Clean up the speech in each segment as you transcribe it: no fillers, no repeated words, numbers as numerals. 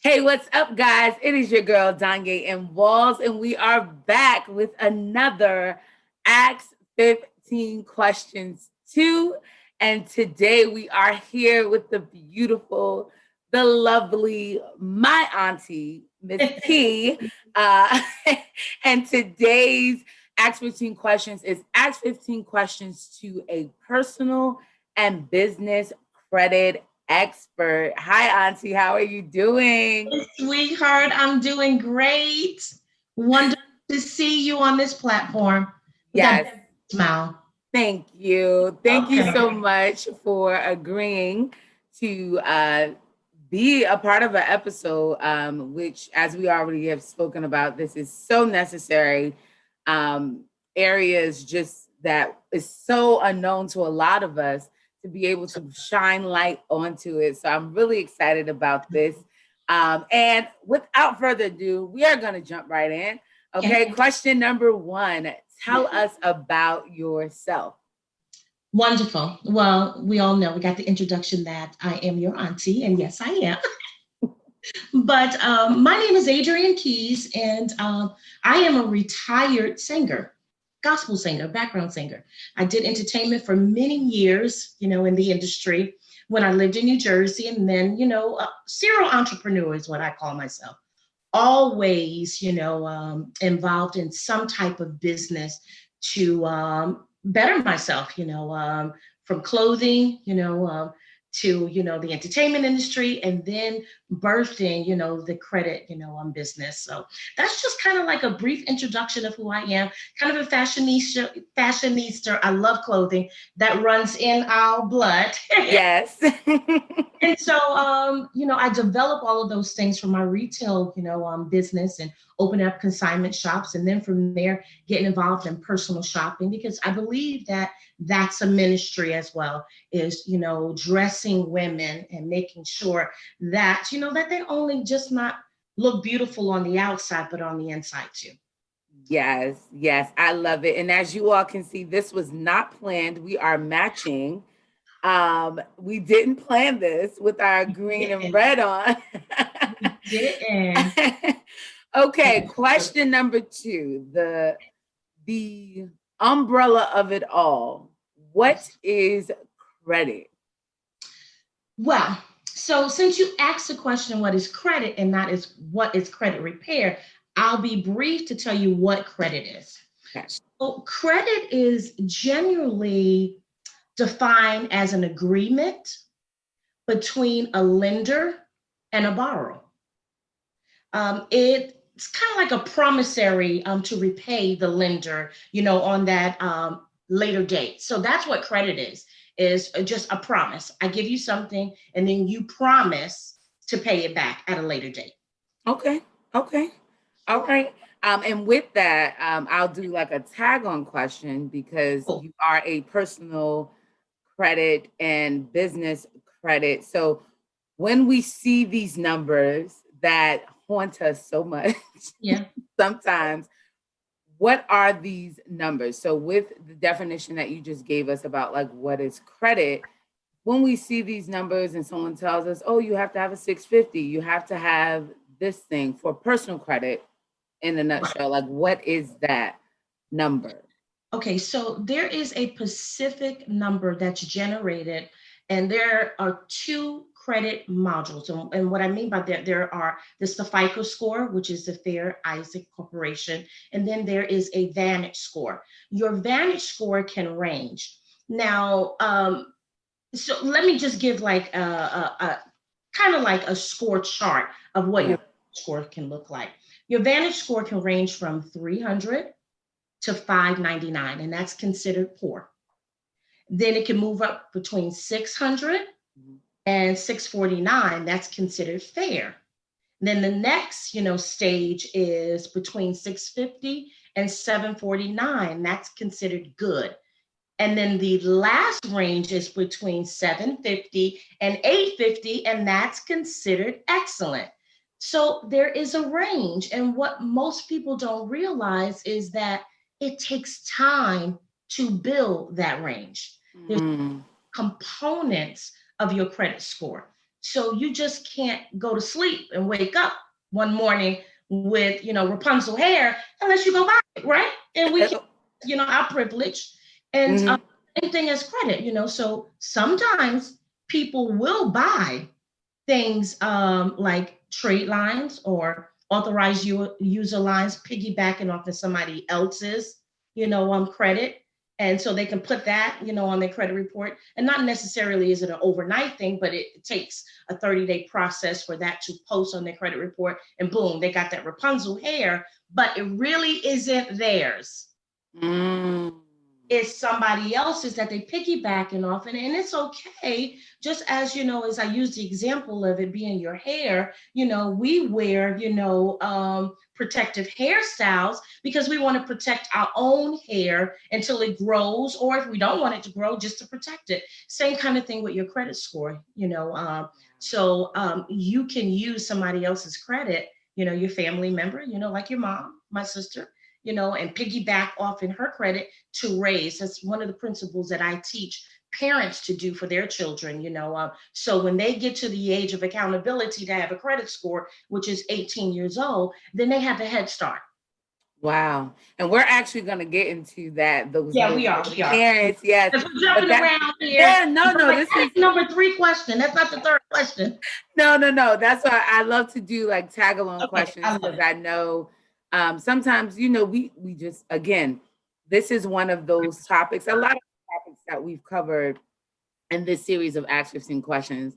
Hey, what's up, guys? It is your girl, Donjia M, and we are back with another Ask 15 Questions 2. And today we are here with the beautiful, the lovely, my auntie, Miss Key. Uh, and today's Ask 15 Questions is Ask 15 Questions to a personal and business credit expert. Hi, Auntie. How are you doing? Sweetheart, I'm doing great. Wonderful to see you on this platform with that Yes. big smile. Thank you. Thank you Okay. so much for agreeing to be a part of an episode, which, as we already have spoken about, this is so necessary. Areas just that is so unknown to a lot of us to be able to shine light onto it. So I'm really excited about this. And without further ado, we are going to jump right in. Okay, question number one. Tell us about yourself. Wonderful. Well, we all know we got the introduction that I am your auntie, and yes, I am. But my name is Adrienne Keys, and I am a retired singer, gospel singer, background singer. I did entertainment for many years, in the industry when I lived in New Jersey, and then, serial entrepreneur is what I call myself. Always, involved in some type of business to better myself, from clothing, to, the entertainment industry, and then birthing, the credit, business. So that's just kind of like a brief introduction of who I am. Kind of a fashionista. I love clothing. That runs in our blood. Yes. And so, I develop all of those things for my retail, business and open up consignment shops. And then from there, getting involved in personal shopping, because I believe that that's a ministry as well, is, dressing women and making sure that, that they only just not look beautiful on the outside, but on the inside too. Yes, yes, I love it. And as you all can see, this was not planned. We are matching. We didn't plan this with our green and red on. Didn't. Okay, question number two. The umbrella of it all. What is credit? Well, so since you asked the question, what is credit and not is what is credit repair, I'll be brief to tell you what credit is. Okay. So credit is generally defined as an agreement between a lender and a borrower. It's kind of like a promissory to repay the lender, on that later date. So that's what credit is just a promise. I give you something and then you promise to pay it back at a later date. Okay. Okay. All right. And with that, I'll do like a tag on question because Cool. you are a personal credit and business credit. So when we see these numbers that haunt us so much, Yeah. sometimes, what are these numbers? So with the definition that you just gave us about like what is credit, when we see these numbers and someone tells us, oh, you have to have a 650, you have to have this thing for personal credit in a nutshell, like what is that number? Okay, so there is a specific number that's generated, and there are two credit modules. And what I mean by that, there's the FICO score, which is the Fair Isaac Corporation, and then there is a Vantage score. Your Vantage score can range. Now, so let me just give like a kind of like a score chart of what Yeah. your score can look like. Your Vantage score can range from 300 to 599, and that's considered poor. Then it can move up between 600 Mhm. and 649, that's considered fair. Then the next, stage is between 650 and 749, that's considered good. And then the last range is between 750 and 850, and that's considered excellent. So there is a range. And what most people don't realize is that it takes time to build that range. There's Mm. components of your credit score. So you just can't go to sleep and wake up one morning with, Rapunzel hair unless you go buy it, right? And we can't, our privilege. And Mhm. same thing as credit, so sometimes people will buy things like trade lines or authorized user lines, piggybacking off of somebody else's, credit. And so they can put that, on their credit report. And not necessarily is it an overnight thing, but it takes a 30-day process for that to post on their credit report. And boom, they got that Rapunzel hair, but it really isn't theirs. Mm. It's somebody else's that they piggybacking off, and it's okay. Just as as I use the example of it being your hair, we wear protective hairstyles because we want to protect our own hair until it grows, or if we don't want it to grow, just to protect it. Same kind of thing with your credit score. So you can use somebody else's credit, your family member, like your mom, my sister, and piggyback off in her credit to raise. That's one of the principles that I teach parents to do for their children, so when they get to the age of accountability to have a credit score, which is 18 years old, then they have a head start. Wow. And we're actually going to get into that. Yeah, we are. Parents, yes. We're jumping around here. Yeah, no, this is number 3 question. That's not the third question. No. That's why I love to do like tag along questions, because I know sometimes, we just, again, this is one of those topics, a lot of topics that we've covered in this series of Ask 15 questions.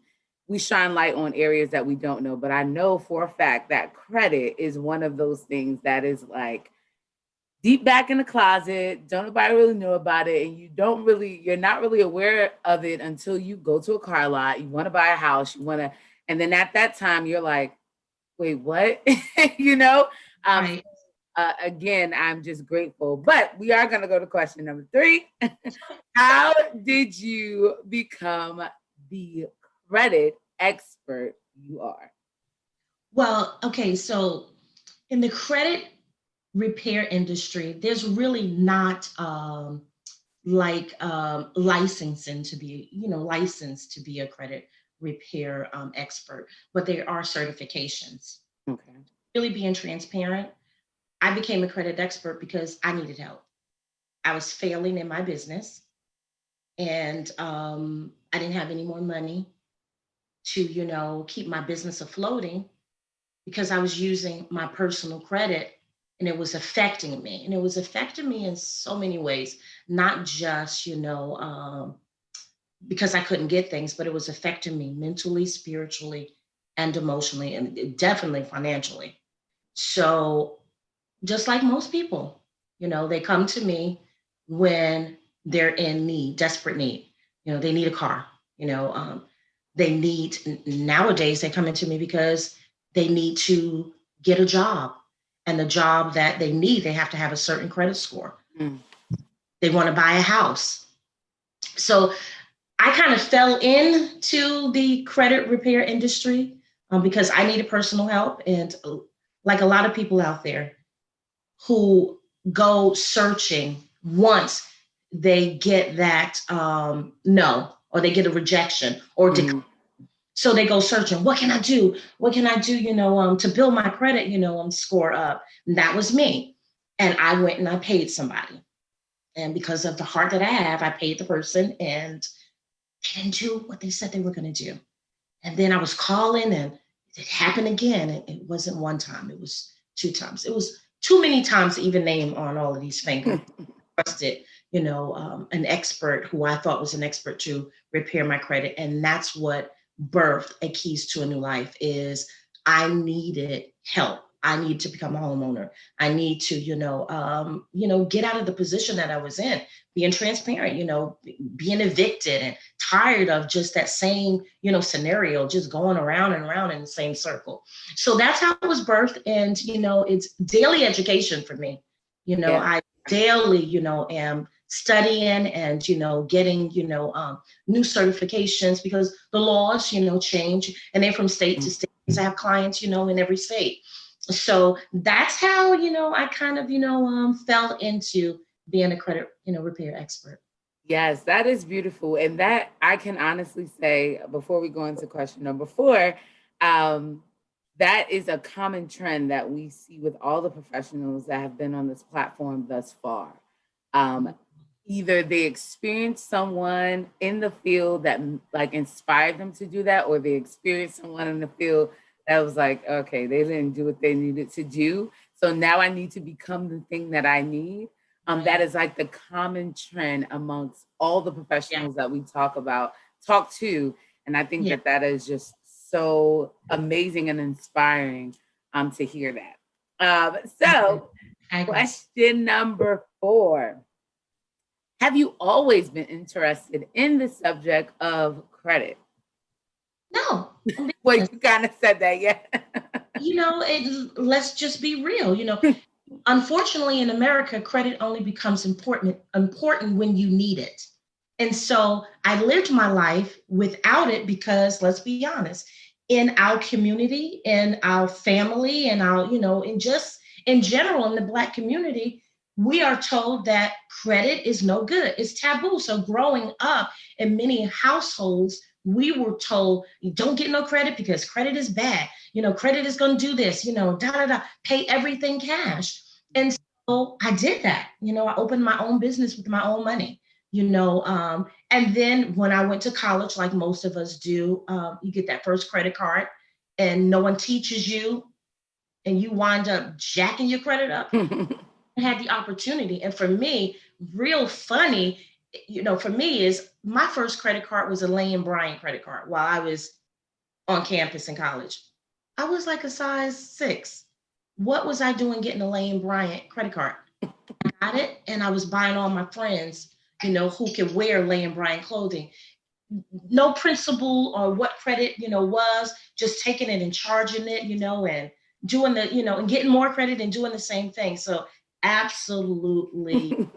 We shine light on areas that we don't know, but I know for a fact that credit is one of those things that is like deep back in the closet. Don't nobody really know about it. And you're not really aware of it until you go to a car lot. You want to buy a house, and then at that time you're like, wait, what? Right. Again, I'm just grateful. But we are going to go to question number 3. How did you become the credit expert you are? Well, okay, so in the credit repair industry, there's really not licensing to be, licensed to be a credit repair expert, but there are certifications. Okay. Really being transparent, I became a credit expert because I needed help. I was failing in my business, and I didn't have any more money to, keep my business afloating because I was using my personal credit, and it was affecting me. And it was affecting me in so many ways, not just, because I couldn't get things, but it was affecting me mentally, spiritually, and emotionally, and definitely financially. So just like most people, they come to me when they're in need, desperate need. They need a car. They need, nowadays, they come into me because they need to get a job. And the job that they need, they have to have a certain credit score. Mm. They want to buy a house. So I kind of fell into the credit repair industry because I needed personal help. And like a lot of people out there who go searching once they get that no, or they get a rejection or so they go searching. What can I do? What can I do? To build my credit, score up. And that was me. And I went and I paid somebody. And because of the heart that I have, I paid the person, and they didn't do what they said they were going to do. And then I was calling, and it happened again. It wasn't one time. It was 2 times. It was too many times to even name on all of these fingers. Trusted, an expert who I thought was an expert to repair my credit. And that's what birthed a Keys to a New Life is I needed help. I need to become a homeowner. I need to, get out of the position that I was in, being transparent, being evicted and tired of just that same, scenario, just going around and around in the same circle. So that's how it was birthed. And, it's daily education for me. I daily, am studying and, getting, new certifications because the laws, change, and they're from state to state. I have clients, in every state. So that's how, I kind of, fell into being a credit, repair expert. Yes, that is beautiful. And that I can honestly say before we go into question number four, um, that is a common trend that we see with all the professionals that have been on this platform thus far. Um, Either they experienced someone in the field that like inspired them to do that, or they experienced someone in the field that was like, okay, they didn't do what they needed to do. So now I need to become the thing that I need. That is like the common trend amongst all the Yeah. professionals that we talk to. And I think Yeah. that that is just so amazing and inspiring to hear that. I agree. So, I agree. question number four. Have you always been interested in the subject of credit? No, I'm being Well, honest. you kind of said that, yeah. Let's just be real. Unfortunately, in America, credit only becomes important when you need it. And so I lived my life without it because, let's be honest, in our community, in our family, and in just in general in the Black community, we are told that credit is no good. It's taboo. So growing up in many households, we were told you don't get no credit because credit is bad. Credit is going to do this, da da da, pay everything cash. And so I did that. I opened my own business with my own money. And then when I went to college, like most of us do, you get that first credit card, and no one teaches you, and you wind up jacking your credit up. I had the opportunity, and for me, real funny, for me is my first credit card was a Lane Bryant credit card while I was on campus in college. I was like a size 6. What was I doing getting a Lane Bryant credit card? I got it, and I was buying all my friends, who could wear Lane Bryant clothing. No principle or what credit, was, just taking it and charging it, and doing and getting more credit and doing the same thing. So absolutely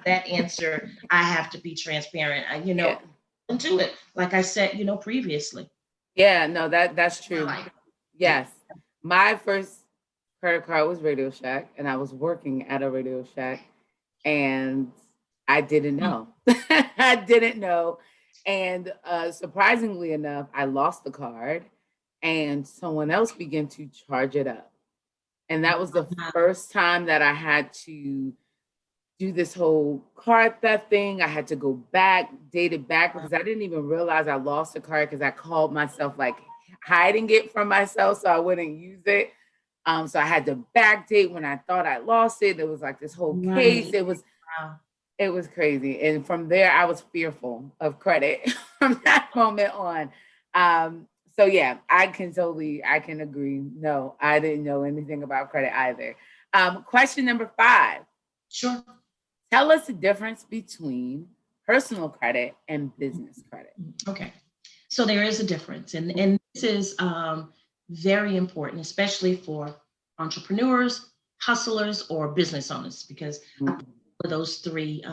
that answer, I have to be transparent. Yeah. Into it, like I said, previously. Yeah, no, that's My true. life. Yes. My first credit card was Radio Shack, and I was working at a Radio Shack, and I didn't know. I didn't know. And surprisingly enough, I lost the card, and someone else began to charge it up. And that was the first time that I had to do this whole card theft thing. I had to go back, date it back because I didn't even realize I lost the card because I called myself like hiding it from myself so I wouldn't use it. So I had to backdate when I thought I lost it. It was like this whole case. Right. Wow. It was crazy. And from there I was fearful of credit from that moment on. So yeah, I can agree. No, I didn't know anything about credit either. Question number 5. Sure. Tell us the difference between personal credit and business credit. Okay. So there is a difference. And this is very important, especially for entrepreneurs, hustlers, or business owners, because I put those three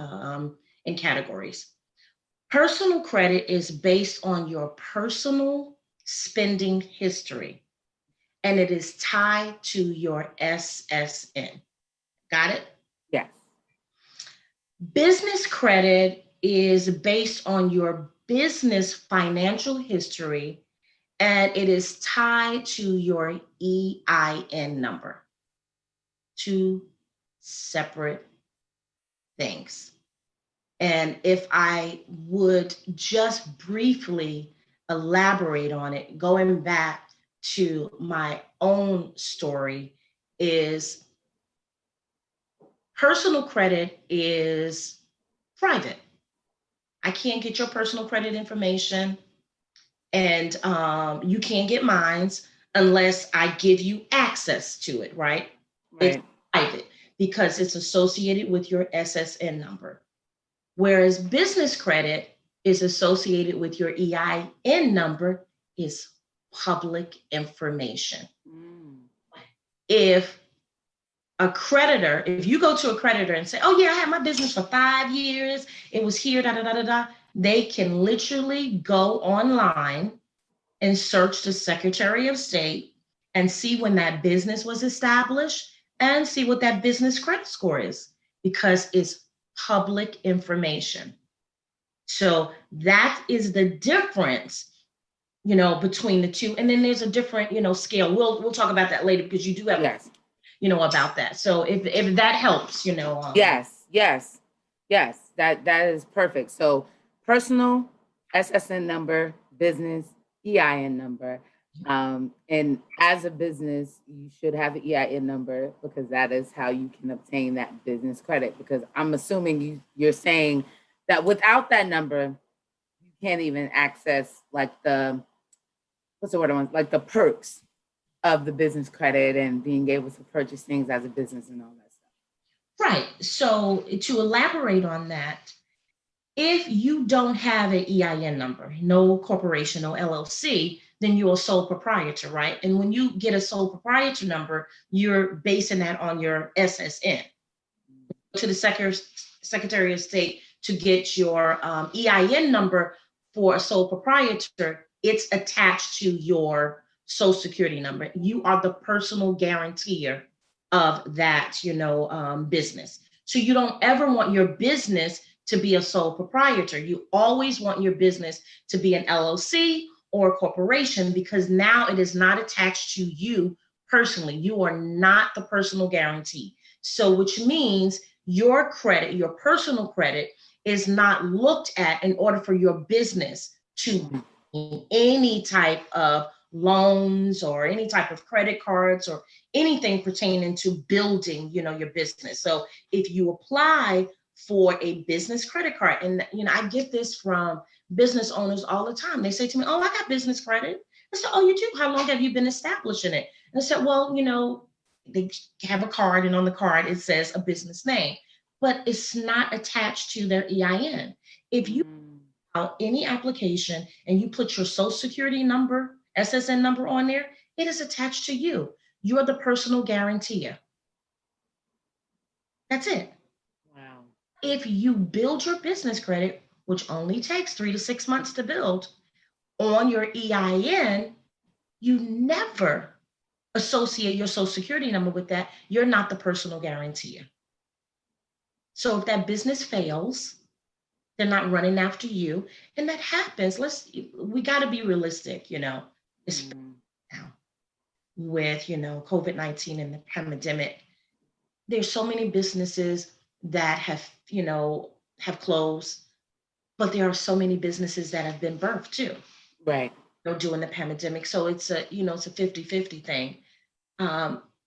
in categories. Personal credit is based on your personal spending history, and it is tied to your SSN. Got it? Yes. Business credit is based on your business financial history, and it is tied to your EIN number. Two separate things. And if I would just briefly elaborate on it, going back to my own story, is personal credit is private. I can't get your personal credit information, and you can't get mine's unless I give you access to it, right? It's Right. private because it's associated with your SSN number. Whereas business credit is associated with your EIN number, is public information. Mm. If a creditor, if you go to a creditor and say, oh yeah, I had my business for 5 years, it was here, da da da da da, they can literally go online and search the Secretary of State and see when that business was established and see what that business credit score is, because it's public information. So that is the difference, between the two. And then there's a different, scale. We'll talk about that later because you do have, Yes. About that. So if that helps, Yes. That is perfect. So personal, SSN number, business, EIN number. And as a business, you should have an EIN number because that is how you can obtain that business credit. Because I'm assuming you're saying that without that number, you can't even access like what's the word I want? Like the perks of the business credit and being able to purchase things as a business and all that stuff. Right. So to elaborate on that, if you don't have an EIN number, no corporation, no LLC, then you're a sole proprietor, right? And when you get a sole proprietor number, you're basing that on your SSN. To the Secretary of State to get your EIN number for a sole proprietor, it's attached to your Social Security number. You are the personal guarantor of that, business. So you don't ever want your business to be a sole proprietor. You always want your business to be an LLC or a corporation because now it is not attached to you personally. You are not the personal guarantee. So which means your credit, your personal credit, is not looked at in order for your business to any type of loans or any type of credit cards or anything pertaining to building, your business. So if you apply for a business credit card, and I get this from business owners all the time. They say to me, "Oh, I got business credit." I said, "Oh, you do? How long have you been establishing it?" And I said, "Well, they have a card, and on the card it says a business name, but it's not attached to their EIN. If you out any application and you put your Social Security number, SSN number on there, it is attached to you. You're the personal guarantor. That's it. Wow. If you build your business credit, which only takes 3 to 6 months to build, on your EIN, you never associate your Social Security number with that. You're not the personal guarantor. So if that business fails, they're not running after you. And that happens. We got to be realistic, especially now with, COVID-19 and the pandemic. There's so many businesses that have closed, but there are so many businesses that have been birthed too. Right. During the pandemic. So it's a 50-50 thing.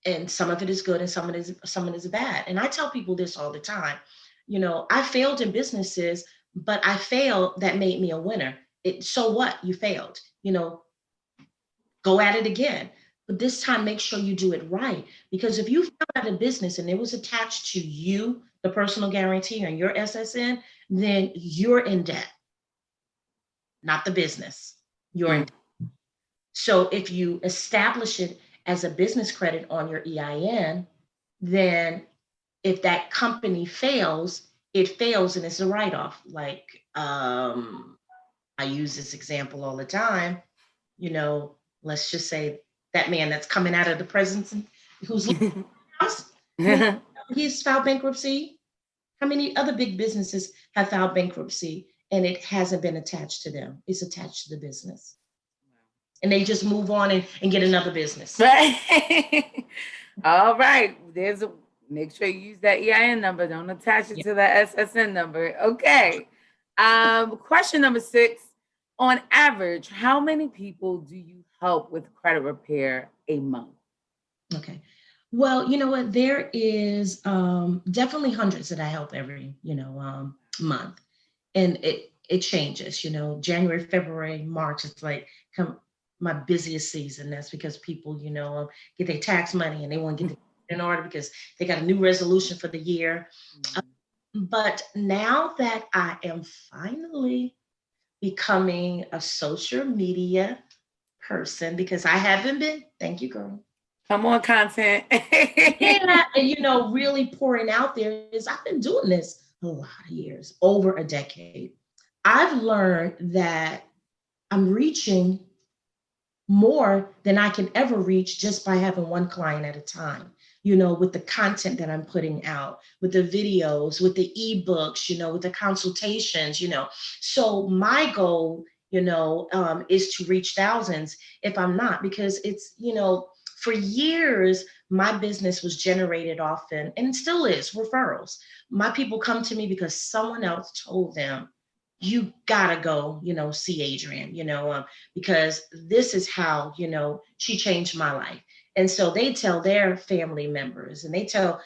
And some of it is good and some of it is bad. And I tell people this all the time. I failed in businesses, but I failed that made me a winner. So what? You failed. Go at it again. But this time, make sure you do it right. Because if you failed at a business and it was attached to you, the personal guarantee and your SSN, then you're in debt, not the business. You're in debt. So if you establish it as a business credit on your EIN, then if that company fails, it fails and it's a write-off. Like I use this example all the time. Let's just say that man that's coming out of the prison who's house, he's filed bankruptcy. How many other big businesses have filed bankruptcy and it hasn't been attached to them? It's attached to the business. And they just move on and get another business. Right. All right. Make sure you use that EIN number. Don't attach it to that SSN number. Okay. Question number 6. On average, how many people do you help with credit repair a month? Okay. Well, you know what? There is definitely hundreds that I help every, month. And it changes, January, February, March, it's like my busiest season. That's because people, get their tax money and they want to get it in order because they got a new resolution for the year. But now that I am finally becoming a social media person, because I haven't been, thank you, girl. Come on, content. Yeah, and really pouring out there is I've been doing this a lot of years, over a decade. I've learned that I'm reaching more than I can ever reach just by having one client at a time. with the content that I'm putting out, with the videos, with the ebooks, with the consultations, So my goal, is to reach thousands if I'm not, because it's, for years, my business was generated often, and it still is, referrals. My people come to me because someone else told them, you gotta go, see Adrienne, because this is how, she changed my life. And so they tell their family members, and they tell,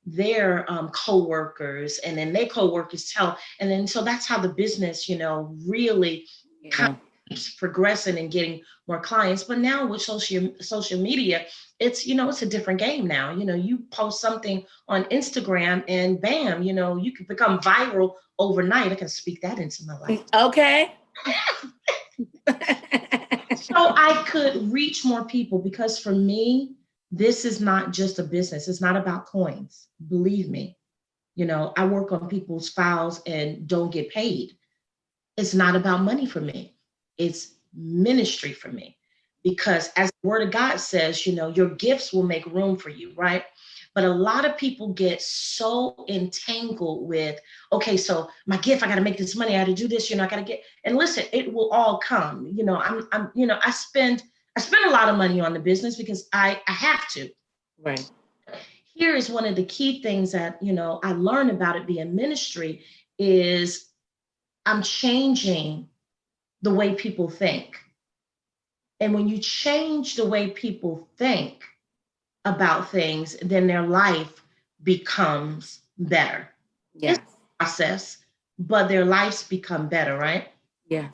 their co-workers, and then their co-workers tell, and then so that's how the business, really kind of keeps progressing and getting more clients. But now with social media, it's a different game now. You post something on Instagram and bam, you can become viral overnight. I can speak that into my life. Okay. So I could reach more people, because for me, this is not just a business. It's not about coins. Believe me. I work on people's files and don't get paid. It's not about money for me. It's ministry for me. Because as the word of God says, your gifts will make room for you, right? But a lot of people get so entangled with, okay, so my gift, I got to make this money, I got to do this, I got to get, and listen, it will all come. I spend a lot of money on the business because I have to. Right. Here is one of the key things that, I learned about it being ministry is I'm changing the way people think. And when you change the way people think about things, then their life becomes better. Yes. It's a process, but their lives become better, right? Yes.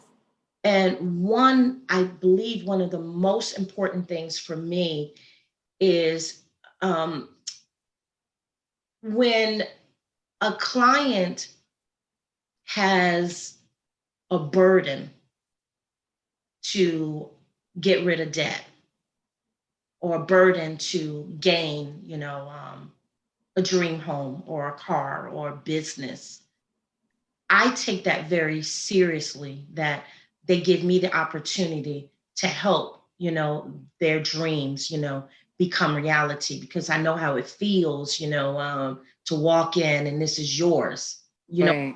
And I believe one of the most important things for me is when a client has a burden to get rid of debt, or a burden to gain, a dream home or a car or a business, I take that very seriously, that they give me the opportunity to help, their dreams, become reality, because I know how it feels, to walk in and this is yours, Right.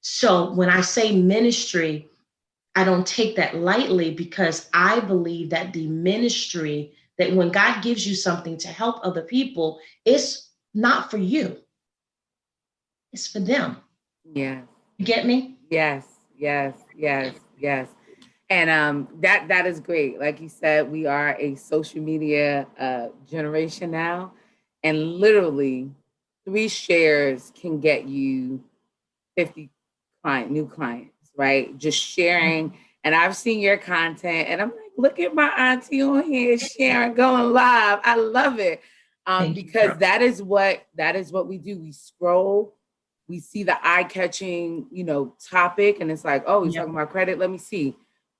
So when I say ministry, I don't take that lightly, because I believe that the ministry, that when God gives you something to help other people, it's not for you, it's for them. Yeah. You get me? Yes. Yes. Yes. Yes. And that is great. Like you said, we are a social media generation now, and literally 3 shares can get you 50 new clients, right? Just sharing. And I've seen your content, and I'm like, look at my auntie on here sharing, going live. I love it. Because that is what we do. We scroll, we see the eye-catching, topic, and it's like, oh, he's talking about credit. Let me see.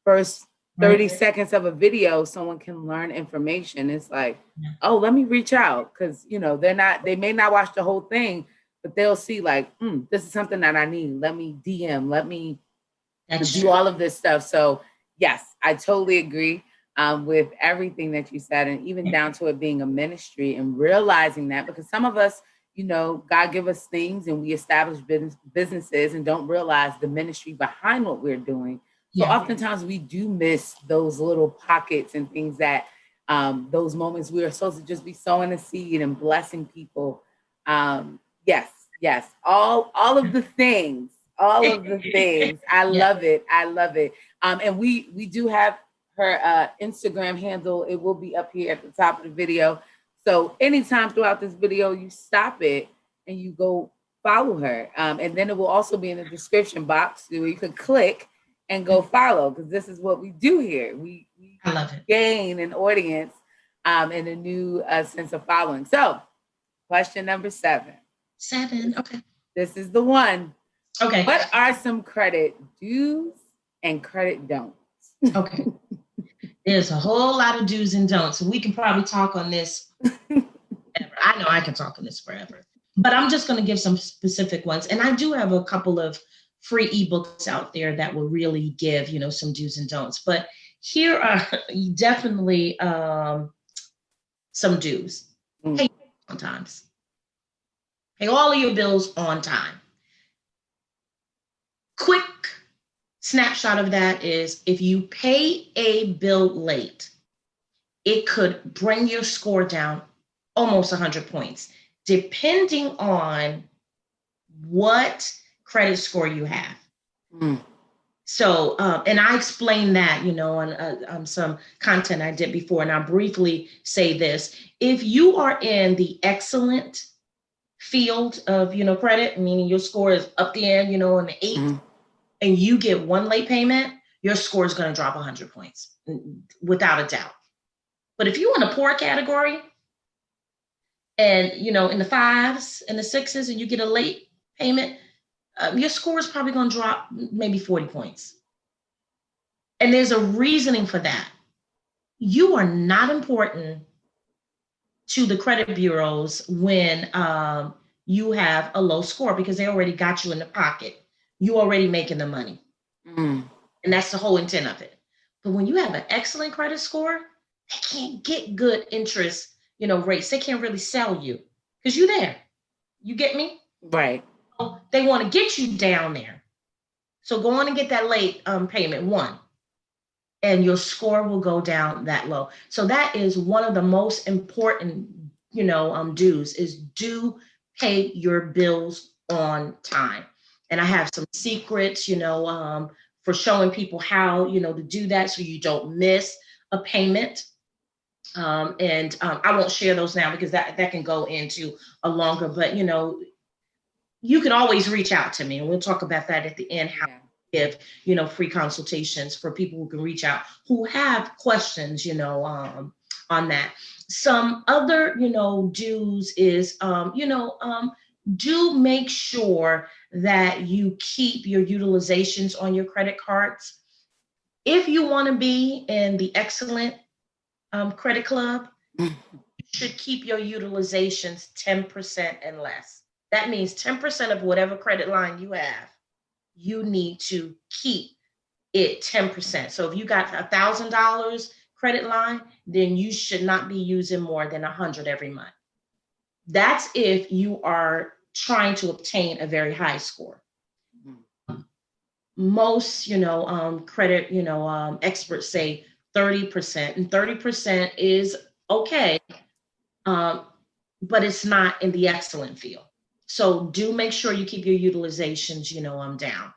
First 30 seconds of a video, someone can learn information. It's like, oh, let me reach out, because they may not watch the whole thing, but they'll see like, this is something that I need. Let me DM, let me do all of this stuff. So yes, I totally agree with everything that you said, and even down to it being a ministry and realizing that, because some of us, God give us things and we establish businesses and don't realize the ministry behind what we're doing. So oftentimes we do miss those little pockets and things that those moments we are supposed to just be sowing a seed and blessing people. Yes, all of the things, I love it. And we do have her Instagram handle. It will be up here at the top of the video. So anytime throughout this video, you stop it and you go follow her. And then it will also be in the description box where you can click and go follow, because this is what we do here. We I love it. Gain an audience and a new sense of following. So question number 7. Okay. This is the one. Okay. What are some credit do's and credit don'ts? Okay. There's a whole lot of do's and don'ts. So we can probably talk on this forever. I know I can talk on this forever. But I'm just going to give some specific ones. And I do have a couple of free ebooks out there that will really give, some do's and don'ts. But here are definitely some do's. Pay on times. Pay all of your bills on time. Quick snapshot of that is if you pay a bill late, it could bring your score down almost 100 points, depending on what credit score you have. So, and I explained that, on some content I did before, and I'll briefly say this. If you are in the excellent field of, credit, meaning your score is up there, in the 8, and you get one late payment, your score is going to drop 100 points, without a doubt. But if you're in a poor category and, in the 5s and the 6s, and you get a late payment, your score is probably going to drop maybe 40 points. And there's a reasoning for that. You are not important to the credit bureaus when you have a low score, because they already got you in the pocket. You already making the money. And that's the whole intent of it. But when you have an excellent credit score, they can't get good interest, rates. They can't really sell you because you're there. You get me? Right. They want to get you down there. So go on and get that late payment, one, and your score will go down that low. So that is one of the most important, dues, is do pay your bills on time. And I have some secrets, for showing people how, to do that so you don't miss a payment. And I won't share those now because that can go into a longer, but, you can always reach out to me, and we'll talk about that at the end, how to give, free consultations for people who can reach out, who have questions, on that. Some other, do's is, do make sure that you keep your utilizations on your credit cards. If you want to be in the excellent credit club, you should keep your utilizations 10% and less. That means 10% of whatever credit line you have, you need to keep it 10%. So if you got $1,000 credit line, then you should not be using more than 100 every month. That's if you are trying to obtain a very high score. Most, credit, experts say 30%, and 30% is okay, but it's not in the excellent field. So do make sure you keep your utilizations, down.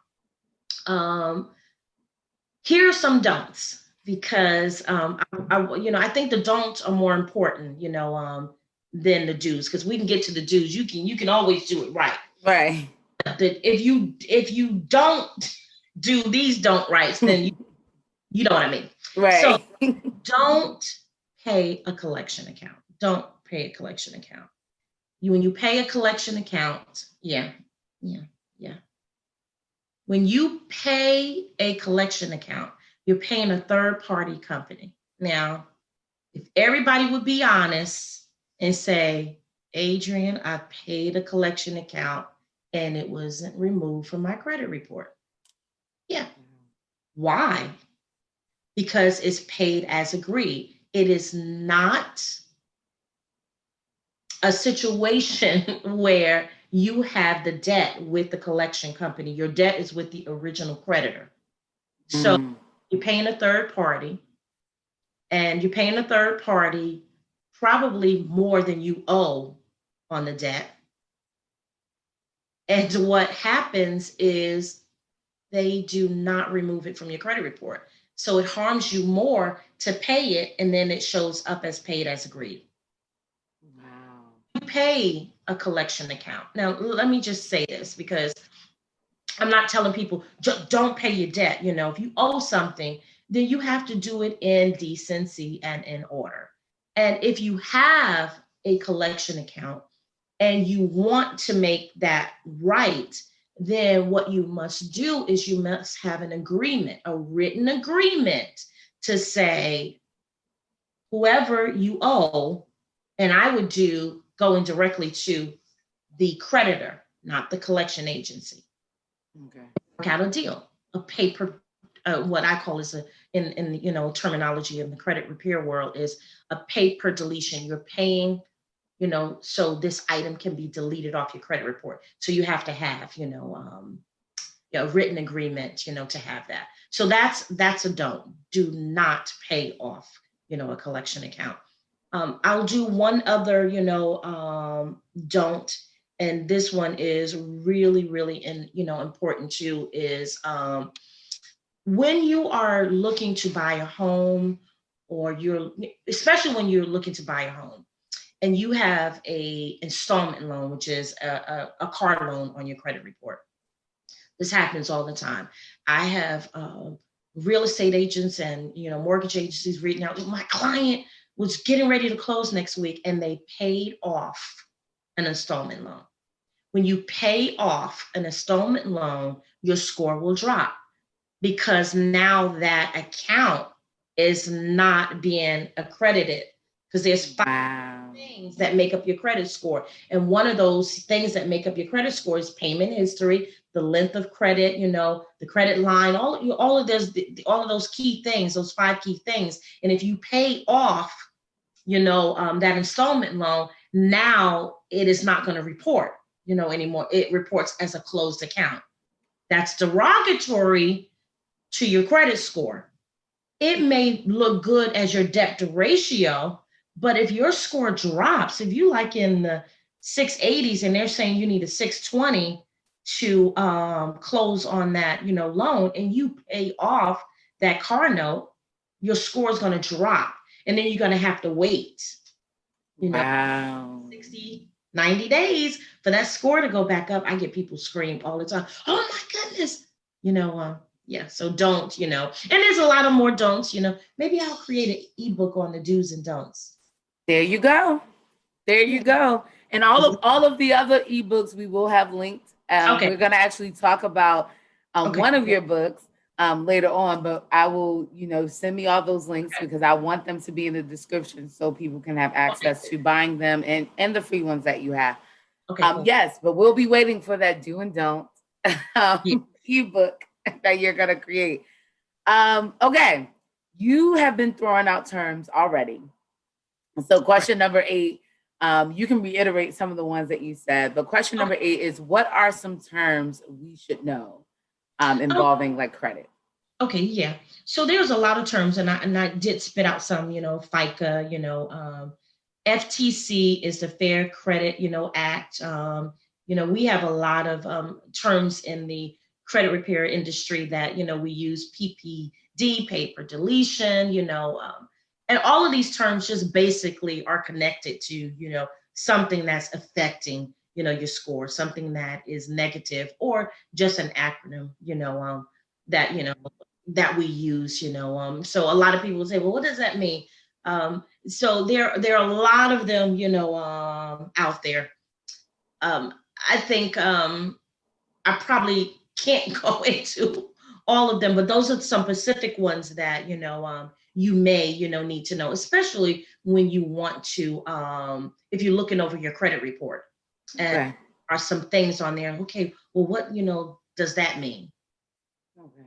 Here are some don'ts, because I think the don'ts are more important, than the do's, because we can get to the do's. You can always do it right. Right. But if you don't do these don't rights, then you know what I mean. Right. So don't pay a collection account. Don't pay a collection account. When you pay a collection account, when you pay a collection account, you're paying a third-party company. Now, if everybody would be honest and say, Adrienne, I paid a collection account and it wasn't removed from my credit report. Yeah. Why? Because it's paid as agreed. It is not a situation where you have the debt with the collection company. Your debt is with the original creditor. So you're paying a third party, and you're paying a third party probably more than you owe on the debt. And what happens is they do not remove it from your credit report. So it harms you more to pay it, and then it shows up as paid as agreed. Wow. You pay a collection account. Now, let me just say this, because I'm not telling people, don't pay your debt. If you owe something, then you have to do it in decency and in order. And if you have a collection account and you want to make that right, then what you must do is you must have an agreement, a written agreement, to say, whoever you owe, and I would do going directly to the creditor, not the collection agency. Okay. Work out a deal, a paper, what I call is in terminology in the credit repair world is a pay per deletion. You're paying, so this item can be deleted off your credit report. So you have to have, a written agreement, to have that. So that's a don't. Do not pay off, a collection account. I'll do one other, don't, and this one is really, really, important too, is when you are looking to buy a home, or especially when you're looking to buy a home, and you have a installment loan, which is a car loan on your credit report. This happens all the time. I have real estate agents and mortgage agencies reading out. My client was getting ready to close next week, and they paid off an installment loan. When you pay off an installment loan, your score will drop, because now that account is not being accredited, because there's 5 things that make up your credit score. And one of those things that make up your credit score is payment history, the length of credit, the credit line, all of those key things, those 5 key things. And if you pay off, that installment loan, now it is not going to report, anymore. It reports as a closed account. That's derogatory to your credit score. It may look good as your debt to ratio, but if your score drops, if you like in the 680s and they're saying you need a 620 to close on that, loan, and you pay off that car note, your score is going to drop. And then you're going to have to wait, 60, 90 days for that score to go back up. I get people scream all the time, oh my goodness, yeah, so don't, and there's a lot of more don'ts, maybe I'll create an ebook on the do's and don'ts. There you go. There you go. And all of the other ebooks we will have linked. Okay. We're going to actually talk about one of your books later on, but I will, send me all those links because I want them to be in the description so people can have access to buying them and the free ones that you have. Okay. Cool. Yes, but we'll be waiting for that do and don't ebook that you're going to create. Okay. You have been throwing out terms already. So question number 8, you can reiterate some of the ones that you said, but question number 8 is, what are some terms we should know involving like credit? Okay, yeah. So there's a lot of terms, and I did spit out some, FICA, FTC is the Fair Credit, Act. We have a lot of terms in the credit repair industry that, we use PPD, paper deletion, and all of these terms just basically are connected to, something that's affecting, your score, something that is negative, or just an acronym, that we use, so a lot of people say, well, what does that mean? So there are a lot of them, out there. I think I probably can't go into all of them, but those are some specific ones that, you may, need to know, especially when you want to, if you're looking over your credit report and are some things on there. Okay, well, what, does that mean? Okay.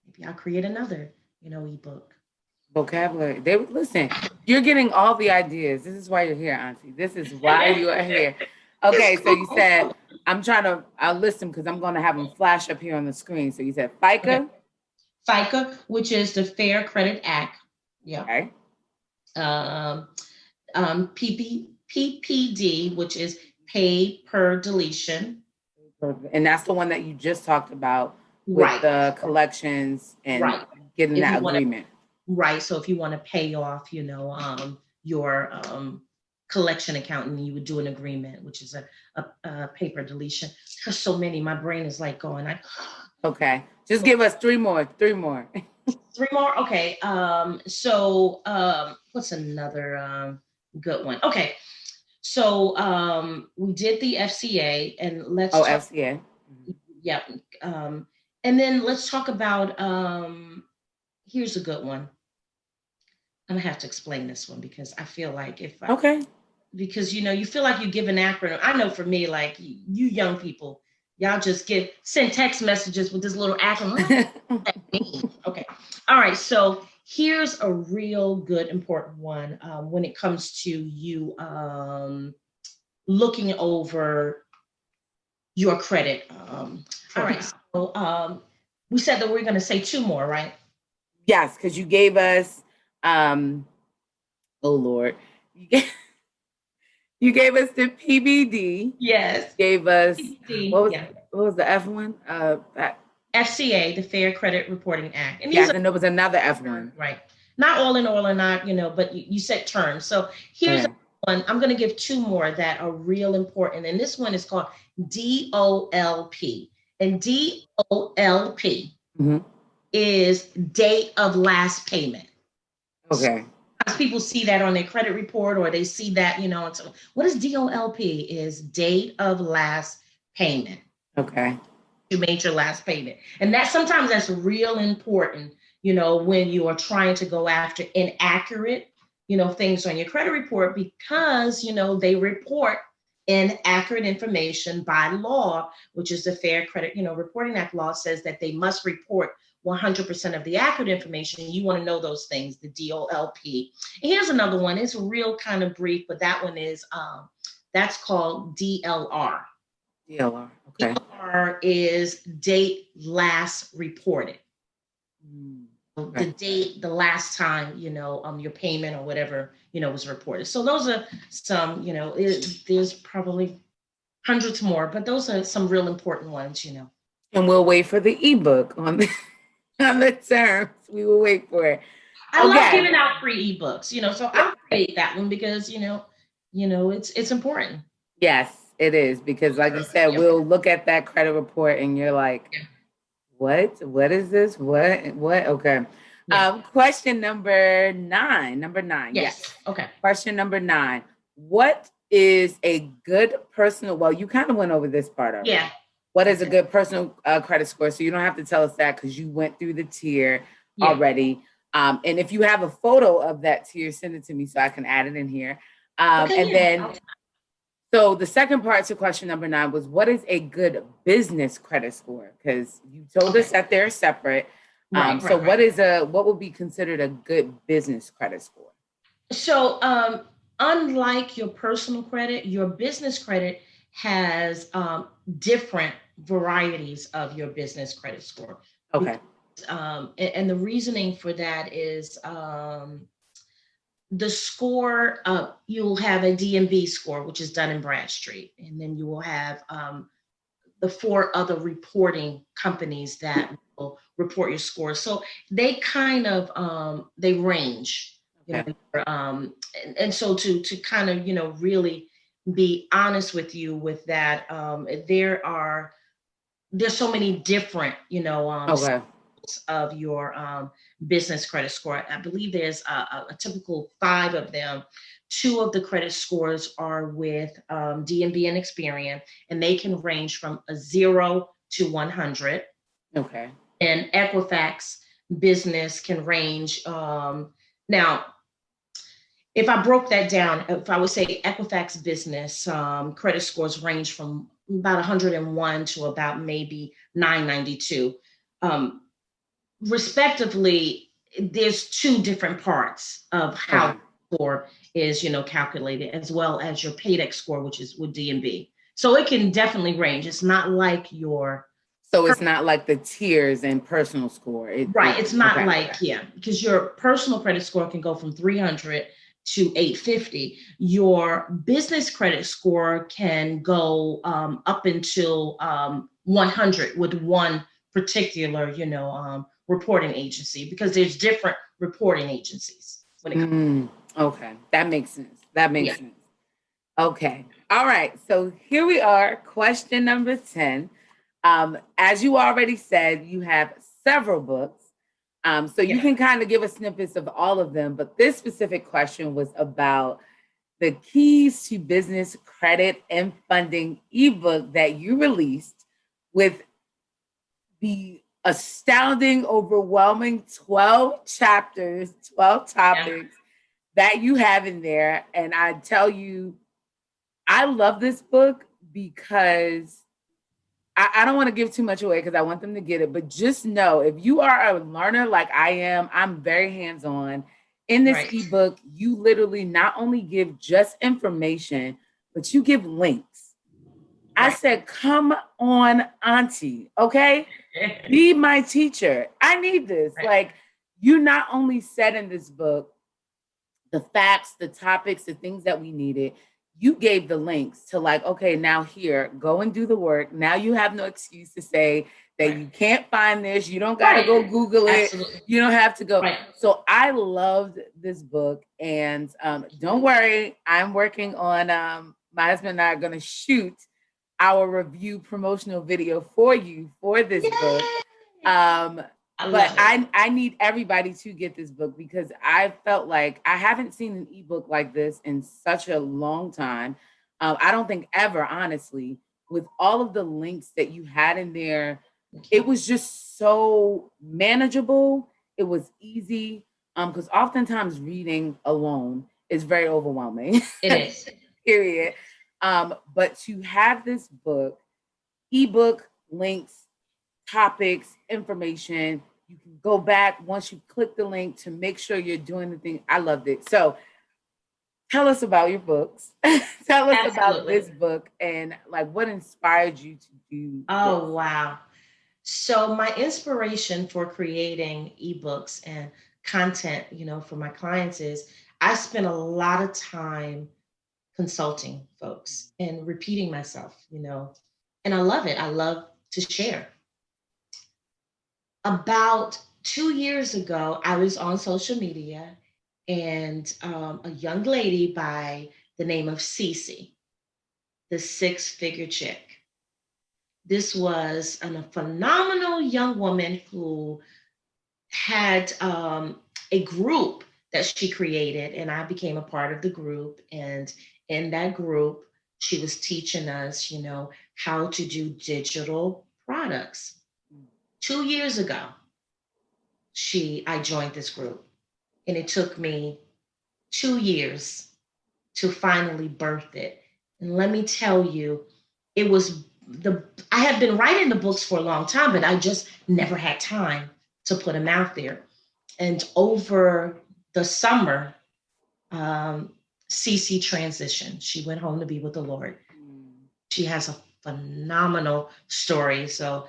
Maybe I'll create another, ebook. Vocabulary. Listen, you're getting all the ideas. This is why you're here, Auntie. This is why you are here. Okay, so you said, I'll list them because I'm going to have them flash up here on the screen. So you said FICA. Okay. FICA, which is the Fair Credit Act. Yeah. Okay. PPD, which is pay per deletion. And that's the one that you just talked about with the collections and getting that agreement. Right. So if you want to pay off, your collection account, and you would do an agreement, which is a paper deletion. There's so many. My brain is like going. Okay. Just give us 3 more. 3 more. 3 more. Okay. So what's another good one? Okay. So we did the FCA, and let's FCA. Yeah. And then let's talk about here's a good one. I'm gonna have to explain this one because I feel like because you feel like you give an acronym. I know for me, like you young people, y'all just send text messages with this little acronym. Okay. All right. So here's a real good, important one when it comes to you looking over your credit. All right. So we said that we're going to say two more, right? Yes, because you gave us, oh Lord, you gave us the PBD. Yes. Gave us PBD, yeah. what was the F one? FCA, the Fair Credit Reporting Act. And yes, and there was another F one. Right. Not all in all or not, but you set terms. So here's one. I'm going to give two more that are real important. And this one is called DOLP. And DOLP is date of last payment. Okay. So people see that on their credit report, or they see that, and so what is DOLP? Is date of last payment. Okay. You made your last payment. And sometimes that's real important, when you are trying to go after inaccurate, things on your credit report, because, they report inaccurate information by law, which is the Fair Credit, Reporting Act law says that they must report 100% of the accurate information. You want to know those things, the DOLP. And here's another one. It's real kind of brief, but that one is, that's called DLR. DLR. Okay. DLR is date last reported. Okay. The date, the last time, your payment or whatever, was reported. So those are some, there's probably hundreds more, but those are some real important ones, And we'll wait for the ebook on the terms. We will wait for it. I love giving out free ebooks, so I'll create that one because, it's important. Yes, it is, because like you said, we'll look at that credit report and you're like, what is this? What? Okay. Question number nine. Yes. Okay. Question number 9. What is a good personal, well, you kind of went over this part already. Yeah. What is a good personal credit score? So you don't have to tell us that because you went through the tier already. And if you have a photo of that tier, send it to me so I can add it in here. So the second part to question number 9 was, what is a good business credit score? Because you told us that they're separate. What would be considered a good business credit score? So unlike your personal credit, your business credit has different varieties of your business credit score. Okay. And the reasoning for that is the score, you'll have a DMV score, which is Dun & Bradstreet, and then you will have the 4 other reporting companies that will report your score. So they kind of, they range, and so to kind of, really be honest with you with that, there's so many different, of your business credit score. I believe there's a typical 5 of them. 2 of the credit scores are with DMV and Experian, and they can range from a 0 to 100. Okay. And Equifax business can range. Now, if I broke that down, if I would say Equifax business credit scores range from about 101 to about maybe 992. Respectively, there's 2 different parts of how the score is, calculated, as well as your PAYDEX score, which is with DMV. So it can definitely range. It's not like it's not like the tiers and personal score. It's not because your personal credit score can go from 300 to 850. Your business credit score can go up until 100 with one particular, reporting agency, because there's different reporting agencies when it comes. Okay, that makes sense. Sense. Okay. All right. So here we are. Question number 10. As you already said, you have several books. So you can kind of give us snippets of all of them, but this specific question was about the Keys to Business Credit and Funding ebook that you released with the astounding, overwhelming 12 chapters, 12 topics that you have in there. And I tell you, I love this book because I don't want to give too much away because I want them to get it, but just know if you are a learner like I am, I'm very hands-on. In this Right. ebook, you literally not only give just information, but you give links. I Right. said, come on, Auntie, okay? Be my teacher. I need this. Right. Like, you not only said in this book the facts, the topics, the things that we needed. You gave the links to like, okay, now here, go and do the work. Now you have no excuse to say that Right. you can't find this. You don't got to Right. go Google it. Absolutely. You don't have to go. Right. So I loved this book. And don't worry, I'm working on, my husband and I are going to shoot our review promotional video for you for this book. Yay! But I need everybody to get this book because I felt like I haven't seen an ebook like this in such a long time. I don't think ever, honestly, with all of the links that you had in there, it was just so manageable. It was easy. Because oftentimes reading alone is very overwhelming. It is. Period. But to have this book, ebook, links, topics, information. You can go back once you click the link to make sure you're doing the thing. I loved it. So tell us about your books. Tell us about this book and like what inspired you to do. Oh, wow. So my inspiration for creating ebooks and content, for my clients is I spend a lot of time consulting folks and repeating myself, and I love it. I love to share. About 2 years ago, I was on social media and a young lady by the name of Cece, the six-figure chick. This was a phenomenal young woman who had a group that she created, and I became a part of the group. And in that group, she was teaching us, how to do digital products. 2 years ago, I joined this group, and it took me 2 years to finally birth it. And let me tell you, it was I had been writing the books for a long time, but I just never had time to put them out there. And over the summer, Cece transitioned. She went home to be with the Lord. She has a phenomenal story. So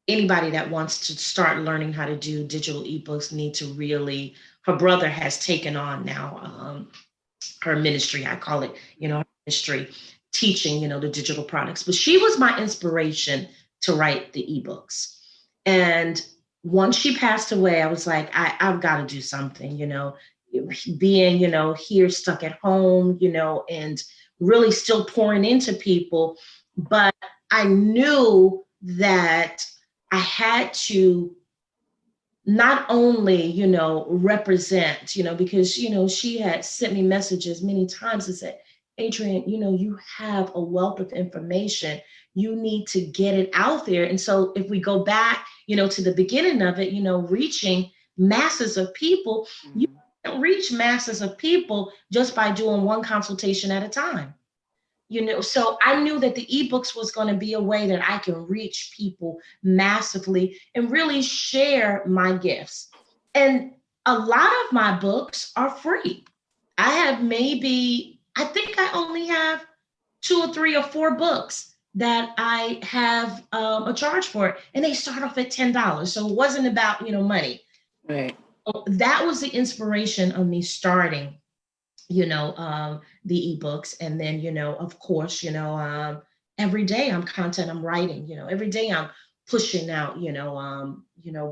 anybody that wants to start learning how to do digital ebooks need to really, her brother has taken on now her ministry, I call it, ministry, teaching, the digital products. But she was my inspiration to write the ebooks. And once she passed away, I was like, I've got to do something, being, here stuck at home, and really still pouring into people. But I knew that I had to not only, represent, because, she had sent me messages many times and said, Adrienne, you have a wealth of information. You need to get it out there. And so if we go back, to the beginning of it, reaching masses of people, you can't reach masses of people just by doing one consultation at a time. So I knew that the ebooks was going to be a way that I can reach people massively and really share my gifts. And a lot of my books are free. I think I only have 2 or 3 or 4 books that I have a charge for, and they start off at $10. So it wasn't about, money. Right. So that was the inspiration of me starting the ebooks. And then, of course, every day I'm writing, every day I'm pushing out,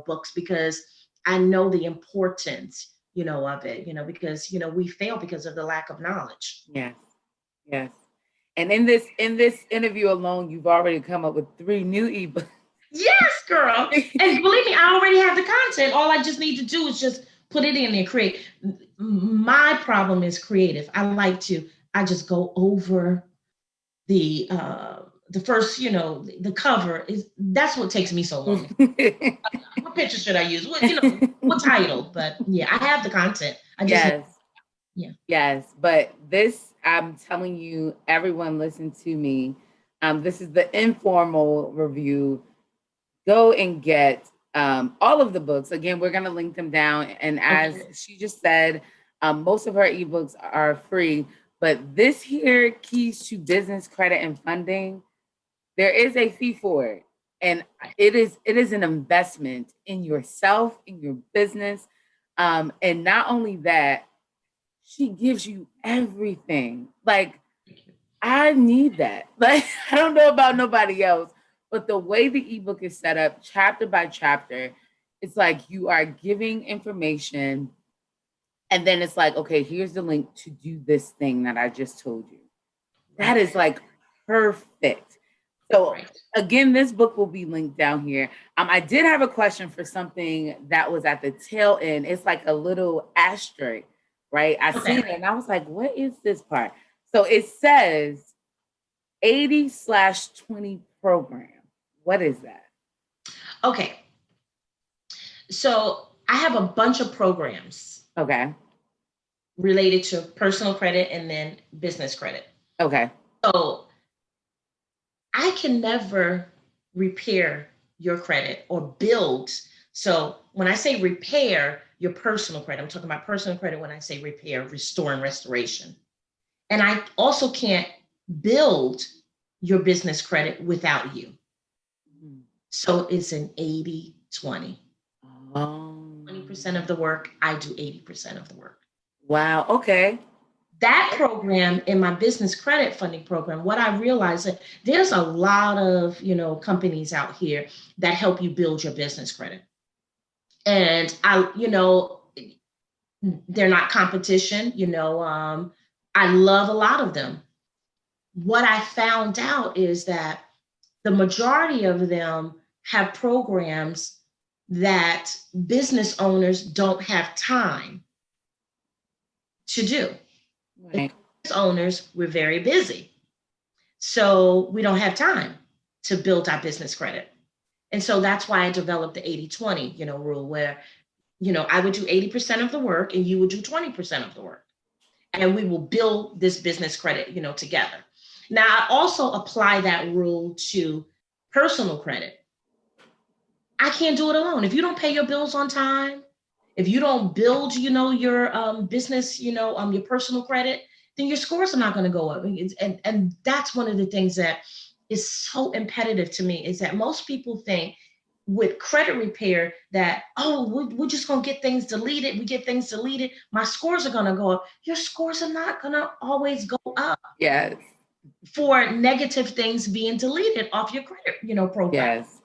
books because I know the importance, of it, because, we fail because of the lack of knowledge. Yes. Yes. And in this interview alone, you've already come up with 3 new ebooks. Yes, girl. And believe me, I already have the content. All I just need to do is just put it in and create. My problem is creative. I just go over the first, the cover that's what takes me so long. What picture should I use? What title? But yeah, I have the content. Yes. But this, I'm telling you, everyone listen to me. This is the informal review. Go and get all of the books. Again, we're going to link them down. And as she just said, most of her ebooks are free. But this here, Keys to Business Credit and Funding, there is a fee for it. And it is an investment in yourself, in your business. And not only that, she gives you everything. Like, I need that. Like, I don't know about nobody else, but the way the ebook is set up, chapter by chapter, it's like you are giving information, and then it's like, okay, here's the link to do this thing that I just told you. That is like perfect. So again, this book will be linked down here. I did have a question for something that was at the tail end. It's like a little asterisk, right? I seen it and I was like, what is this part? So it says 80/20 program. What is that? Okay. So I have a bunch of programs. Okay. Related to personal credit and then business credit. Okay. So I can never repair your credit or build. So when I say repair your personal credit, I'm talking about personal credit when I say repair, restore, and restoration. And I also can't build your business credit without you. So it's an 80/20. 20% of the work, I do 80% of the work. Wow. Okay. That program in my business credit funding program, what I realized that there's a lot of, companies out here that help you build your business credit. And they're not competition, I love a lot of them. What I found out is that the majority of them have programs that business owners don't have time to do. Right. Business owners, we're very busy. So we don't have time to build our business credit. And so that's why I developed the 80/20, rule where, I would do 80% of the work and you would do 20% of the work. And we will build this business credit, together. Now, I also apply that rule to personal credit. I can't do it alone. If you don't pay your bills on time, if you don't build, your business, your personal credit, then your scores are not going to go up. And that's one of the things that is so imperative to me is that most people think with credit repair that, we're just going to get things deleted. We get things deleted. My scores are going to go up. Your scores are not going to always go up. Yes. For negative things being deleted off your credit, program. Yes.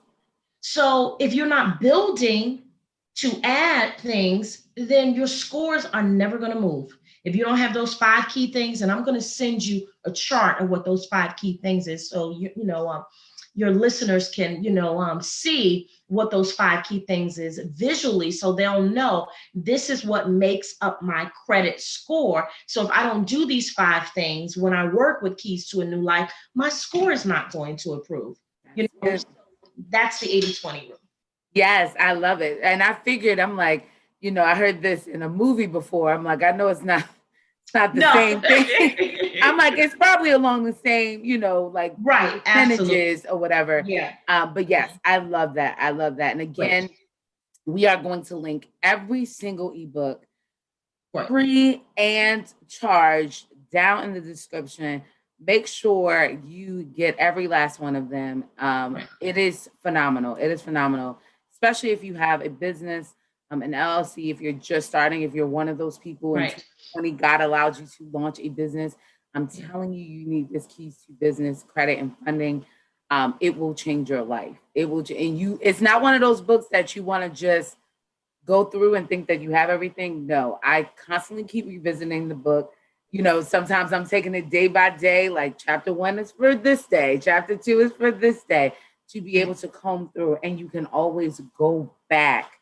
So if you're not building to add things, then your scores are never going to move. If you don't have those 5 key things, and I'm going to send you a chart of what those 5 key things is, so your listeners can see what those 5 key things is visually, so they'll know this is what makes up my credit score. So if I don't do these 5 things when I work with Keys to a New Life, my score is not going to improve. That's the 80/20 rule. Yes, I love it. And I figured, I'm like, I heard this in a movie before. I'm like, I know it's not the same thing. I'm like, it's probably along the same, like right, percentages absolutely. or whatever. Yeah. But yes, I love that. I love that. And again, we are going to link every single ebook, free and charged, down in the description. Make sure you get every last one of them. It is phenomenal. It is phenomenal, especially if you have a business, an LLC, if you're just starting, if you're one of those people in 2020, God allowed you to launch a business. I'm telling you, you need this Keys to Business Credit and Funding. It will change your life. It will, and you. It's not one of those books that you want to just go through and think that you have everything. No, I constantly keep revisiting the book. Sometimes I'm taking it day by day, like chapter 1 is for this day, chapter 2 is for this day, to be able to comb through, and you can always go back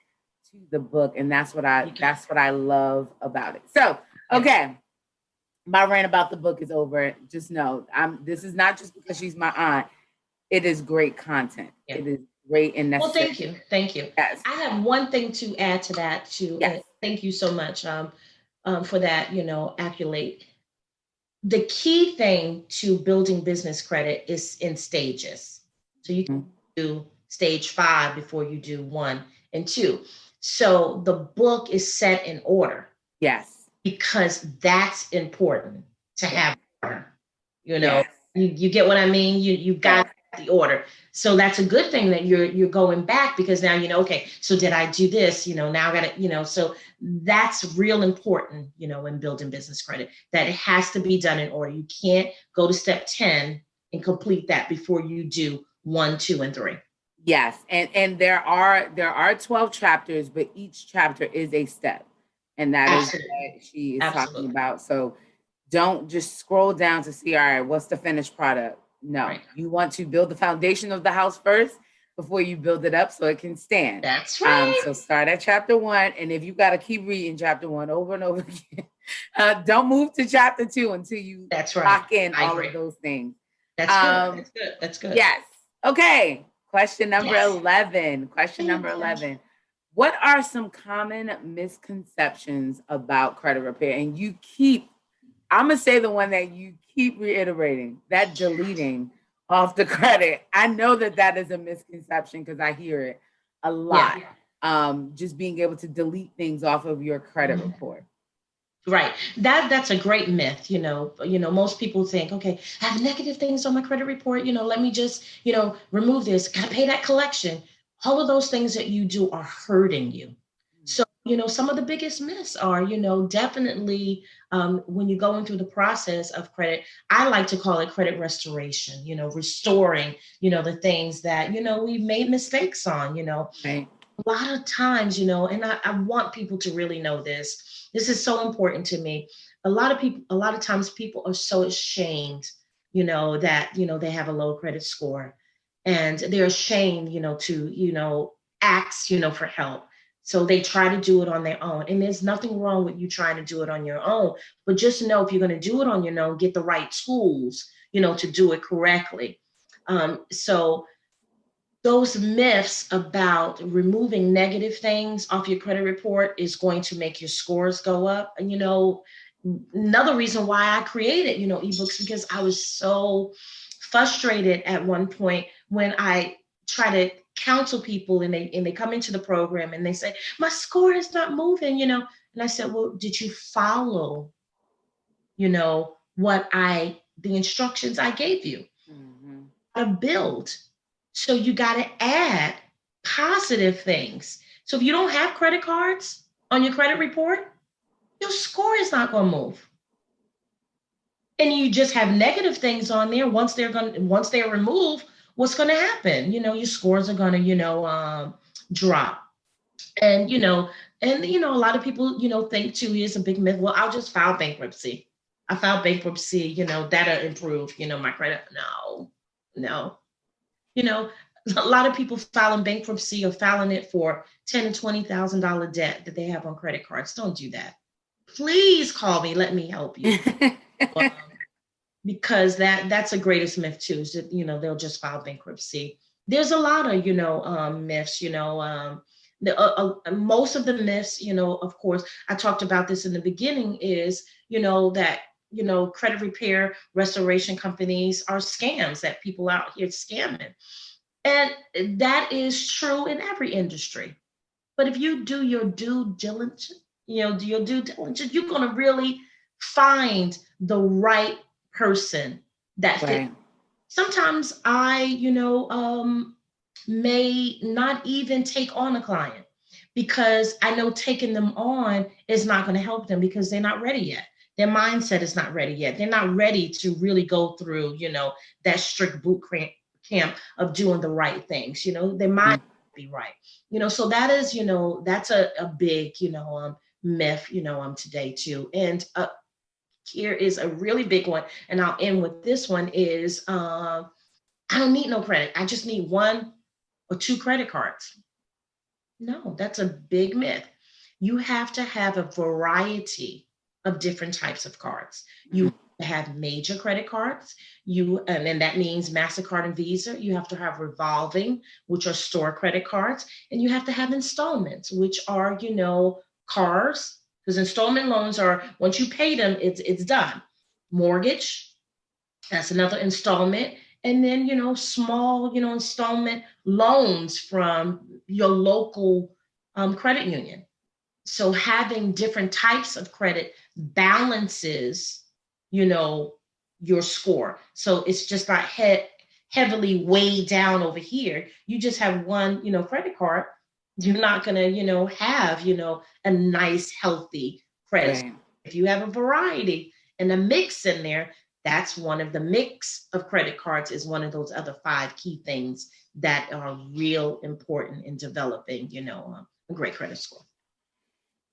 to the book. And that's what I love about it. So, okay. My rant about the book is over. Just know, this is not just because she's my aunt. It is great content. Yeah. It is great and necessary. Well, thank you. Yes. I have one thing to add to that too. Yes. Thank you so much for that, accolade. the key thing to building business credit is in stages. So you can do stage 5 before you do 1 and 2. So the book is set in order. Yes. Because that's important to have order. Yes. You get what I mean? You got the order. So that's a good thing that you're going back, because now okay, so did I do this? Now I gotta, so that's real important, in building business credit, that it has to be done in order. You can't go to step 10 and complete that before you do 1, 2, and 3. Yes. And there are 12 chapters, but each chapter is a step. And that Absolutely. is what she is Absolutely. talking about. So don't just scroll down to see, all right, what's the finished product? No, Right. You want to build the foundation of the house first before you build it up so it can stand. That's right. So start at chapter 1. And if you got to keep reading chapter 1 over and over again, don't move to chapter 2 until you lock in all of those things. That's good. That's good. That's good. Yes. Okay. Question number 11. Question number 11. What are some common misconceptions about credit repair? And I'm going to say the one that you keep reiterating, that deleting off the credit. I know that is a misconception because I hear it a lot. Just being able to delete things off of your credit report. Right. That's a great myth. Most people think, okay, I have negative things on my credit report. Let me just, remove this. Gotta pay that collection. All of those things that you do are hurting you. So, some of the biggest myths are, definitely when you're going through the process of credit, I like to call it credit restoration, restoring, the things that, we've made mistakes on, Right. A lot of times, and I want people to really know this. This is so important to me. A lot of times people are so ashamed, that, they have a low credit score, and they're ashamed, to, ask, for help. So they try to do it on their own. And there's nothing wrong with you trying to do it on your own. But just know, if you're going to do it on your own, get the right tools, to do it correctly. So those myths about removing negative things off your credit report is going to make your scores go up. And, another reason why I created, ebooks, because I was so frustrated at one point when I try to counsel people, and they come into the program and they say, my score is not moving, and I said, well, did you follow, the instructions I gave you? To build. So you got to add positive things. So if you don't have credit cards on your credit report, your score is not going to move. And you just have negative things on there. Once they're removed, what's going to happen? Your scores are going to, drop. And, a lot of people, think too, here's a big myth. Well, I'll just file bankruptcy. I filed bankruptcy, that'll improve, my credit. No. A lot of people filing bankruptcy or filing it for $10,000 and $20,000 debt that they have on credit cards. Don't do that. Please call me. Let me help you. Because that's the greatest myth too, is that, they'll just file bankruptcy. There's a lot of, myths, most of the myths, of course, I talked about this in the beginning, is, that, credit repair restoration companies are scams, that people out here scamming. And that is true in every industry. But if you do your due diligence, you're going to really find the right person that fits. Sometimes I, may not even take on a client, because I know taking them on is not going to help them, because they're not ready yet. Their mindset is not ready yet. They're not ready to really go through, that strict boot camp of doing the right things. They might be right. So that is, that's a big, myth, today too. And here is a really big one, and I'll end with this one, is I don't need no credit. I just need 1 or 2 credit cards. No, that's a big myth. You have to have a variety of different types of cards. You have major credit cards, and that means MasterCard and Visa. You have to have revolving, which are store credit cards, and you have to have installments, which are, cars, because installment loans are, once you pay them, it's done. mortgage. That's another installment. And then, small, installment loans from your local credit union. So having different types of credit balances, your score. So it's just not heavily weighed down over here. You just have one, credit card. You're not going to, have, a nice, healthy credit. Right. If you have a variety and a mix in there, that's one of the mix of credit cards is one of those other 5 key things that are real important in developing, a great credit score.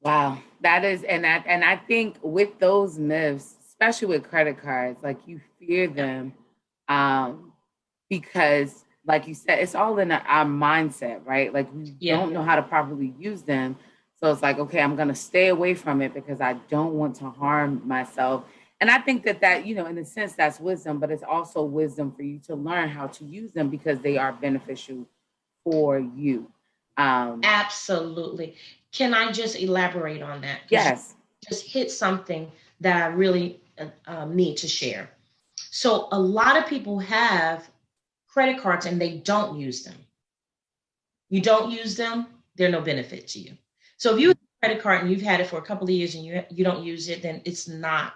Wow, that is, and I think with those myths, especially with credit cards, like you fear them, because, like you said, it's all in our mindset, right? Like we don't know how to properly use them, so it's like, okay, I'm gonna stay away from it because I don't want to harm myself. And I think that in a sense, that's wisdom, but it's also wisdom for you to learn how to use them because they are beneficial for you. Absolutely. Can I just elaborate on that? Yes. You just hit something that I really need to share. So a lot of people have credit cards and they don't use them. You don't use them, they're no benefit to you. So if you have a credit card and you've had it for a couple of years and you don't use it, then it's not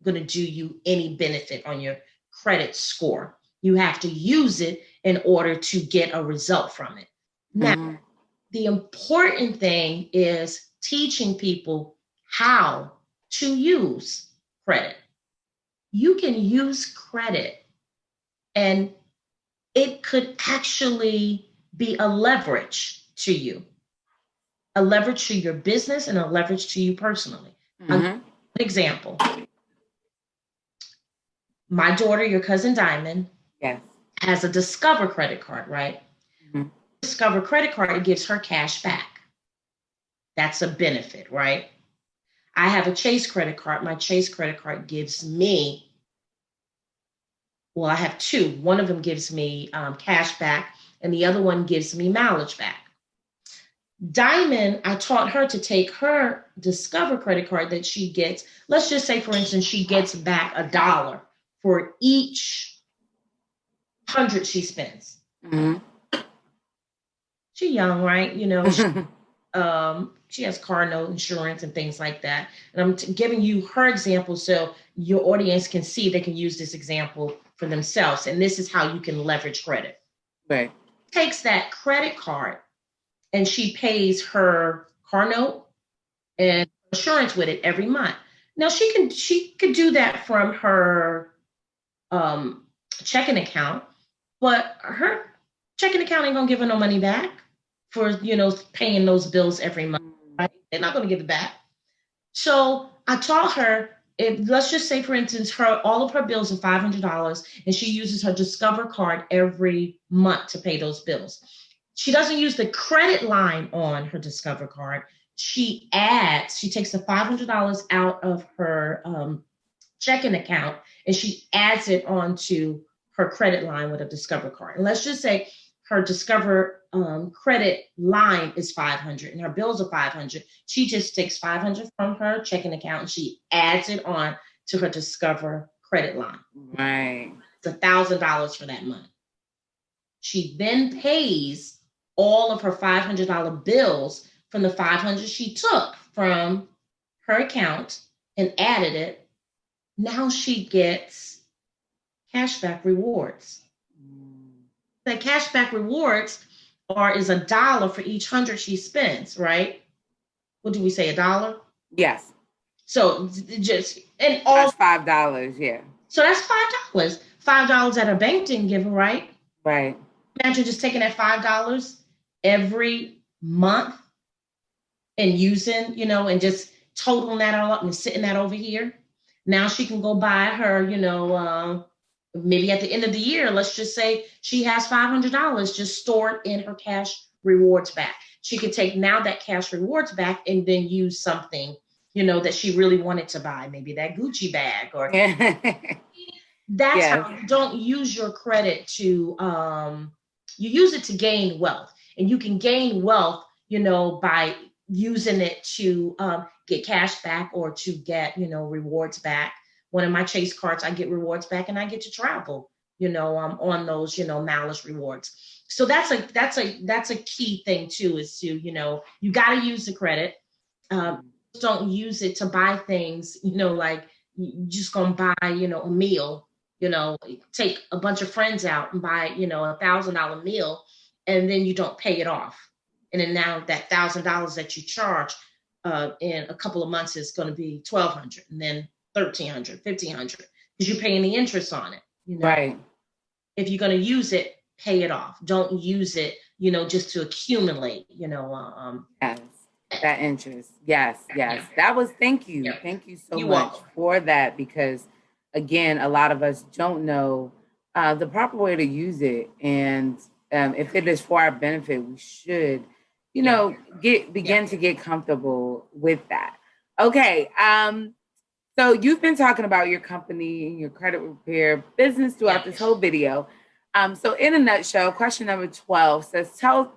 going to do you any benefit on your credit score. You have to use it in order to get a result from it. Now, the important thing is teaching people how to use credit. You can use credit and it could actually be a leverage to you, a leverage to your business and a leverage to you personally. An example, my daughter, your cousin Diamond, has a Discover credit card, right? Discover credit card, it gives her cash back. That's a benefit, right? I have a Chase credit card. My Chase credit card gives me, well, I have 2. One of them gives me cash back, and the other one gives me mileage back. Diamond, I taught her to take her Discover credit card that she gets. Let's just say, for instance, she gets back $1 for each 100 she spends. She's young, right? She has car note insurance and things like that. And I'm giving you her example so your audience can see they can use this example for themselves. And this is how you can leverage credit. Right. Takes that credit card and she pays her car note and insurance with it every month. Now she could do that from her checking account, but her checking account ain't gonna give her no money back for paying those bills every month. Right? They're not gonna give it back. So I taught her, if let's just say, for instance, all of her bills are $500 and she uses her Discover card every month to pay those bills. She doesn't use the credit line on her Discover card. She takes the $500 out of her checking account and she adds it onto her credit line with a Discover card. And let's just say her Discover credit line is $500 and her bills are $500. She just takes $500 from her checking account and she adds it on to her Discover credit line. Right. It's $1,000 for that month. She then pays all of her $500 bills from the $500 she took from her account and added it. Now she gets cashback rewards. That cashback rewards is $1 for each 100 she spends, right? What do we say, $1? Yes. So that's $5, yeah. So that's $5. $5 that her bank didn't give her, right? Right. Imagine just taking that $5 every month and using, and just totaling that all up and sitting that over here. Now she can go buy her, maybe at the end of the year, let's just say she has $500 just stored in her cash rewards back. She could take now that cash rewards back and then use something, that she really wanted to buy, maybe that Gucci bag or that's how you don't use your credit to, you use it to gain wealth, and you can gain wealth, by using it to get cash back or to get, rewards back. one of my Chase cards, I get rewards back and I get to travel, on those, mileage rewards. So that's a key thing too, is to, you got to use the credit. Don't use it to buy things, like you just gonna buy, a meal, take a bunch of friends out and buy, $1,000 meal, and then you don't pay it off. And then now that $1,000 that you charge in a couple of months is going to be $1,200, and then $1,300, $1,500, because you're paying the interest on it. Right. If you're going to use it, pay it off. Don't use it, just to accumulate. Yes, that interest. Yes. That was. Thank you. Yeah. Thank you so much for that, because again, a lot of us don't know the proper way to use it, and if it is for our benefit, we should, begin to get comfortable with that. Okay. So you've been talking about your company and your credit repair business throughout this whole video. So in a nutshell, question number 12 says, tell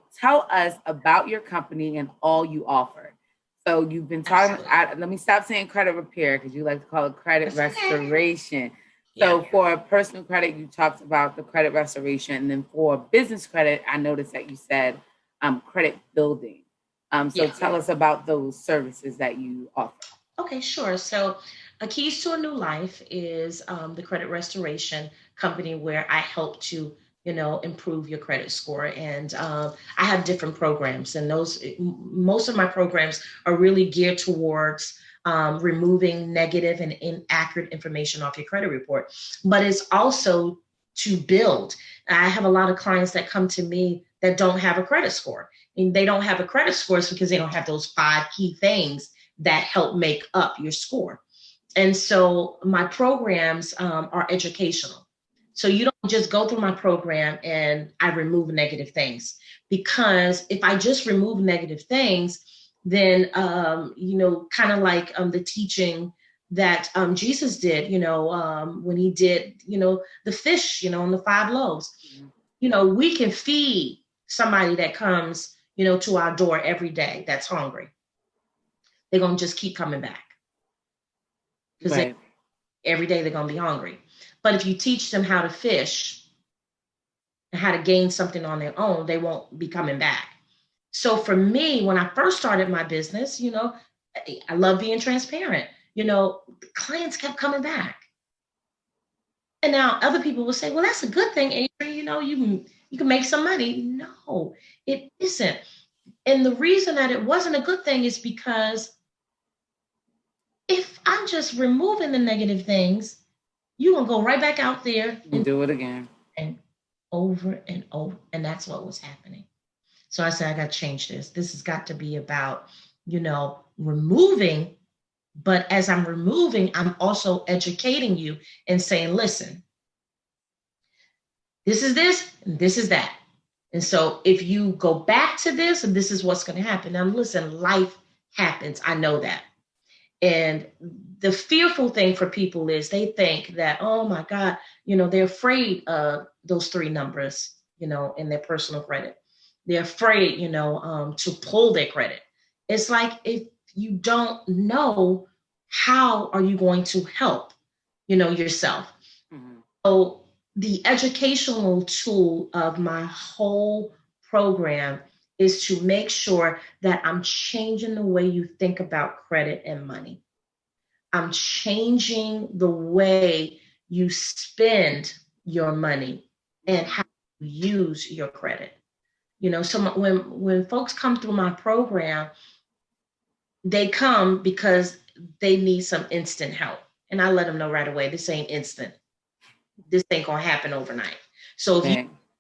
us about your company and all you offer. So you've been talking, let me stop saying credit repair, because you like to call it credit restoration. So for personal credit, you talked about the credit restoration. And then for business credit, I noticed that you said credit building. Tell us about those services that you offer. Okay, sure. So Keys to a New Life is the credit restoration company where I help to, improve your credit score. And I have different programs, and most of my programs are really geared towards removing negative and inaccurate information off your credit report. But it's also to build. I have a lot of clients that come to me that don't have a credit score. And they don't have a credit score because they don't have those 5 key things that help make up your score. And so my programs are educational. So you don't just go through my program and I remove negative things, because if I just remove negative things, then, kind of like the teaching that Jesus did, when he did, the fish, and the 5 loaves, we can feed somebody that comes, to our door every day that's hungry. They're going to just keep coming back. Because every day they're going to be hungry. But if you teach them how to fish and how to gain something on their own, they won't be coming back. So for me, when I first started my business, I love being transparent. Clients kept coming back. And now other people will say, well, that's a good thing, Adrienne. You can make some money. No, it isn't. And the reason that it wasn't a good thing is because if I'm just removing the negative things, you're going to go right back out there and do it again. And over and over. And that's what was happening. So I said, I got to change this. This has got to be about, removing. But as I'm removing, I'm also educating you and saying, listen, this is this, and this is that. And so if you go back to this, and this is what's going to happen. Now, listen, life happens. I know that. And the fearful thing for people is they think that, oh my God, they're afraid of those 3 numbers, in their personal credit. They're afraid, to pull their credit. It's like, if you don't know, how are you going to help, yourself? Mm-hmm. So the educational tool of my whole program is to make sure that I'm changing the way you think about credit and money. I'm changing the way you spend your money and how you use your credit. So when folks come through my program, they come because they need some instant help. And I let them know right away, this ain't instant. This ain't going to happen overnight. So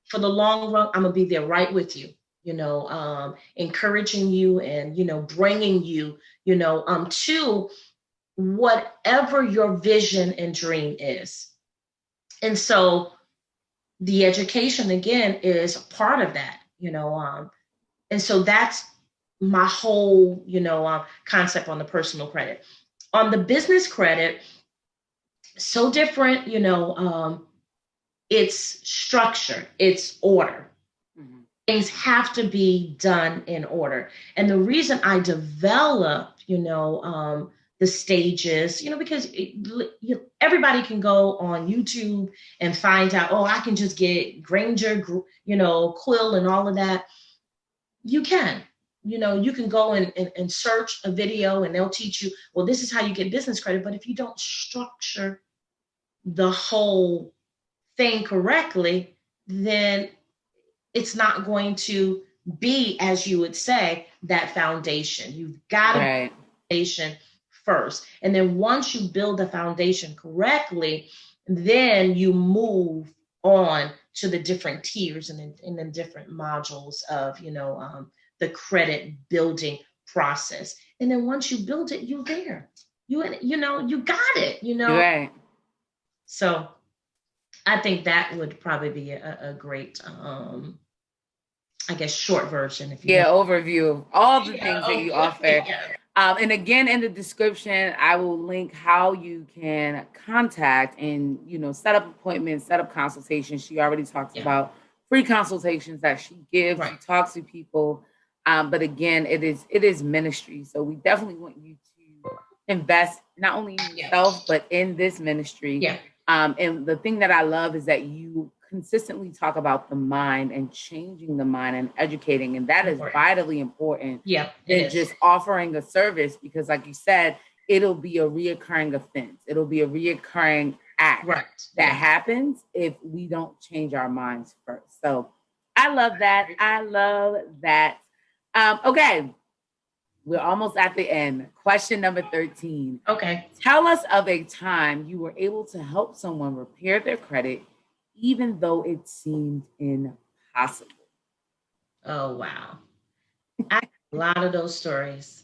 for the long run, I'm going to be there right with you. Encouraging you and, bringing you, to whatever your vision and dream is. And so the education, again, is part of that, and so that's my whole, concept on the personal credit. On the business credit, so different, it's structure, it's order. Mm-hmm. Things have to be done in order. And the reason I develop, the stages, because everybody can go on YouTube and find out, oh, I can just get Granger, quill and all of that. You can. You can go and search a video and they'll teach you, well, this is how you get business credit. But if you don't structure the whole thing correctly, then it's not going to be, as you would say, that foundation. You've got to build a foundation first. And then once you build the foundation correctly, then you move on to the different tiers and the different modules of, the credit building process. And then once you build it, you're there. You got it, Right. So I think that would probably be a great, I guess, short version. If you want. Overview of all the things that you offer. And again, in the description, I will link how you can contact and, set up appointments, set up consultations. She already talked about free consultations that she gives. Right. She talks to people. But again, it is ministry. So we definitely want you to invest not only in yourself, but in this ministry. Yeah. And the thing that I love is that you consistently talk about the mind and changing the mind and educating. And that is vitally important than just offering a service, because like you said, it'll be a reoccurring offense. It'll be a reoccurring act that happens if we don't change our minds first. So I love that. I love that. Okay. We're almost at the end. Question number 13. Okay. Tell us of a time you were able to help someone repair their credit, even though it seemed impossible. Oh, wow. I have a lot of those stories.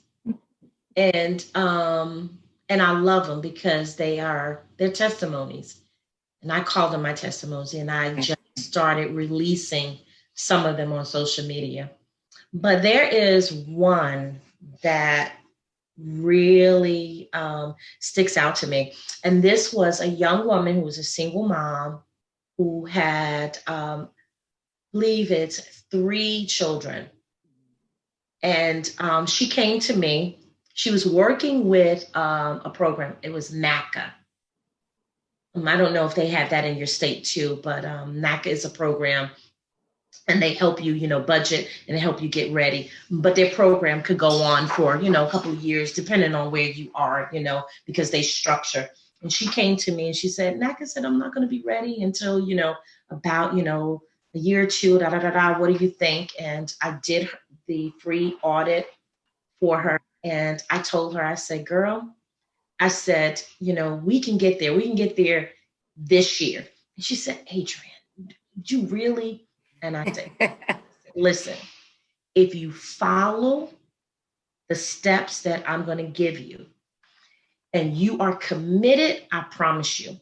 And I love them because they're testimonies. And I call them my testimonies. And I just started releasing some of them on social media. But there is one that really sticks out to me. And this was a young woman who was a single mom who had, I believe it's 3 children. And she came to me. She was working with a program. It was NACA. I don't know if they have that in your state too, but NACA is a program. And they help you, budget, and they help you get ready. But their program could go on for, a couple of years, depending on where you are, because they structure. And she came to me and she said, NACA said, I'm not going to be ready until, about, a year or 2, What do you think? And I did the free audit for her. And I told her, I said, girl, I said, we can get there. We can get there this year. And she said, Adrienne, you really? And I said, listen, if you follow the steps that I'm going to give you and you are committed, I promise you.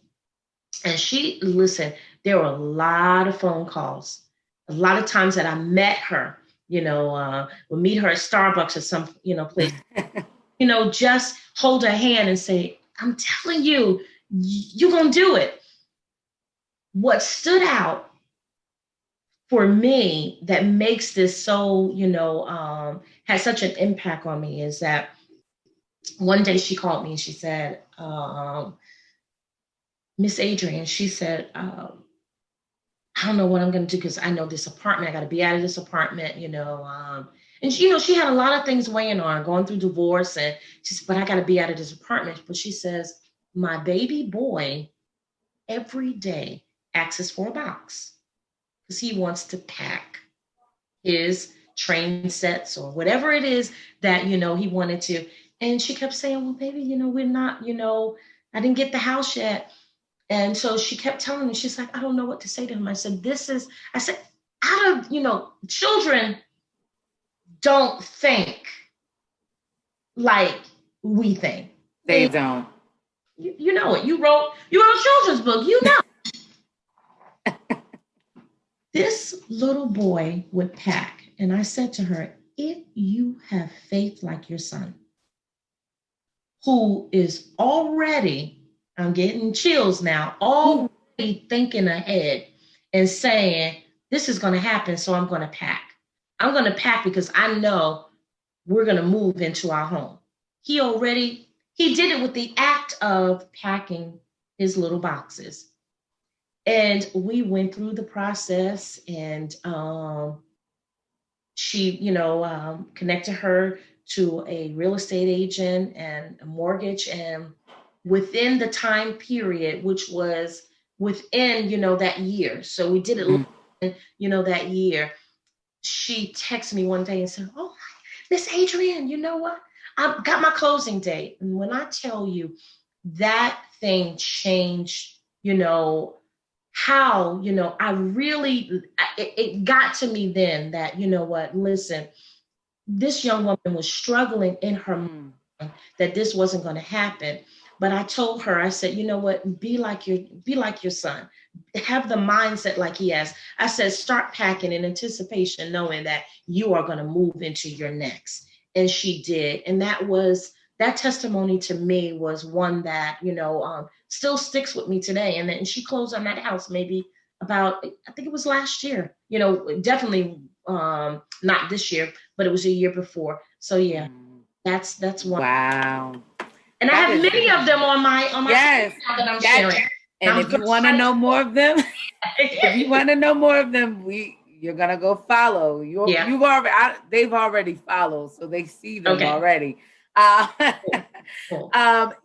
And listen, there were a lot of phone calls, a lot of times that I met her, we'll meet her at Starbucks or some, place, just hold her hand and say, I'm telling you, you're going to do it. What stood out for me that makes this so, has such an impact on me is that one day she called me and she said, Miss Adrienne, she said, I don't know what I'm going to do because I know this apartment, I got to be out of this apartment, and she had a lot of things weighing on her, going through divorce, and she said, but I got to be out of this apartment. But she says, my baby boy every day asks for a box, because he wants to pack his train sets or whatever it is that, he wanted to. And she kept saying, well, baby, we're not, I didn't get the house yet. And so she kept telling me, she's like, I don't know what to say to him. I said, out of, children don't think like we think. They don't. You know it. You wrote a children's book, This little boy would pack. And I said to her, if you have faith like your son, who is already, I'm getting chills now, already thinking ahead and saying, this is going to happen, so I'm going to pack. I'm going to pack because I know we're going to move into our home. He he did it with the act of packing his little boxes. And we went through the process, and she, connected her to a real estate agent and a mortgage. And within the time period, which was within, that year, so we did it, that year, she texted me one day and said, "Oh, Miss Adrienne, you know what? I've got my closing date." And when I tell you that thing changed, how, I really, it got to me then that, what, listen, this young woman was struggling in her mind that this wasn't going to happen. But I told her, I said, you know what, be like your son. Have the mindset like he has. I said, start packing in anticipation, knowing that you are going to move into your next. And she did. And that testimony to me was one that, still sticks with me today. And then she closed on that house maybe about, I think it was last year, definitely not this year, but it was a year before. So yeah, that's one. Wow. And that I have many of them on my yes, now that I'm sharing. And if you want to know more of them, you're gonna go follow. You've already they've already followed, so they see them already. Cool.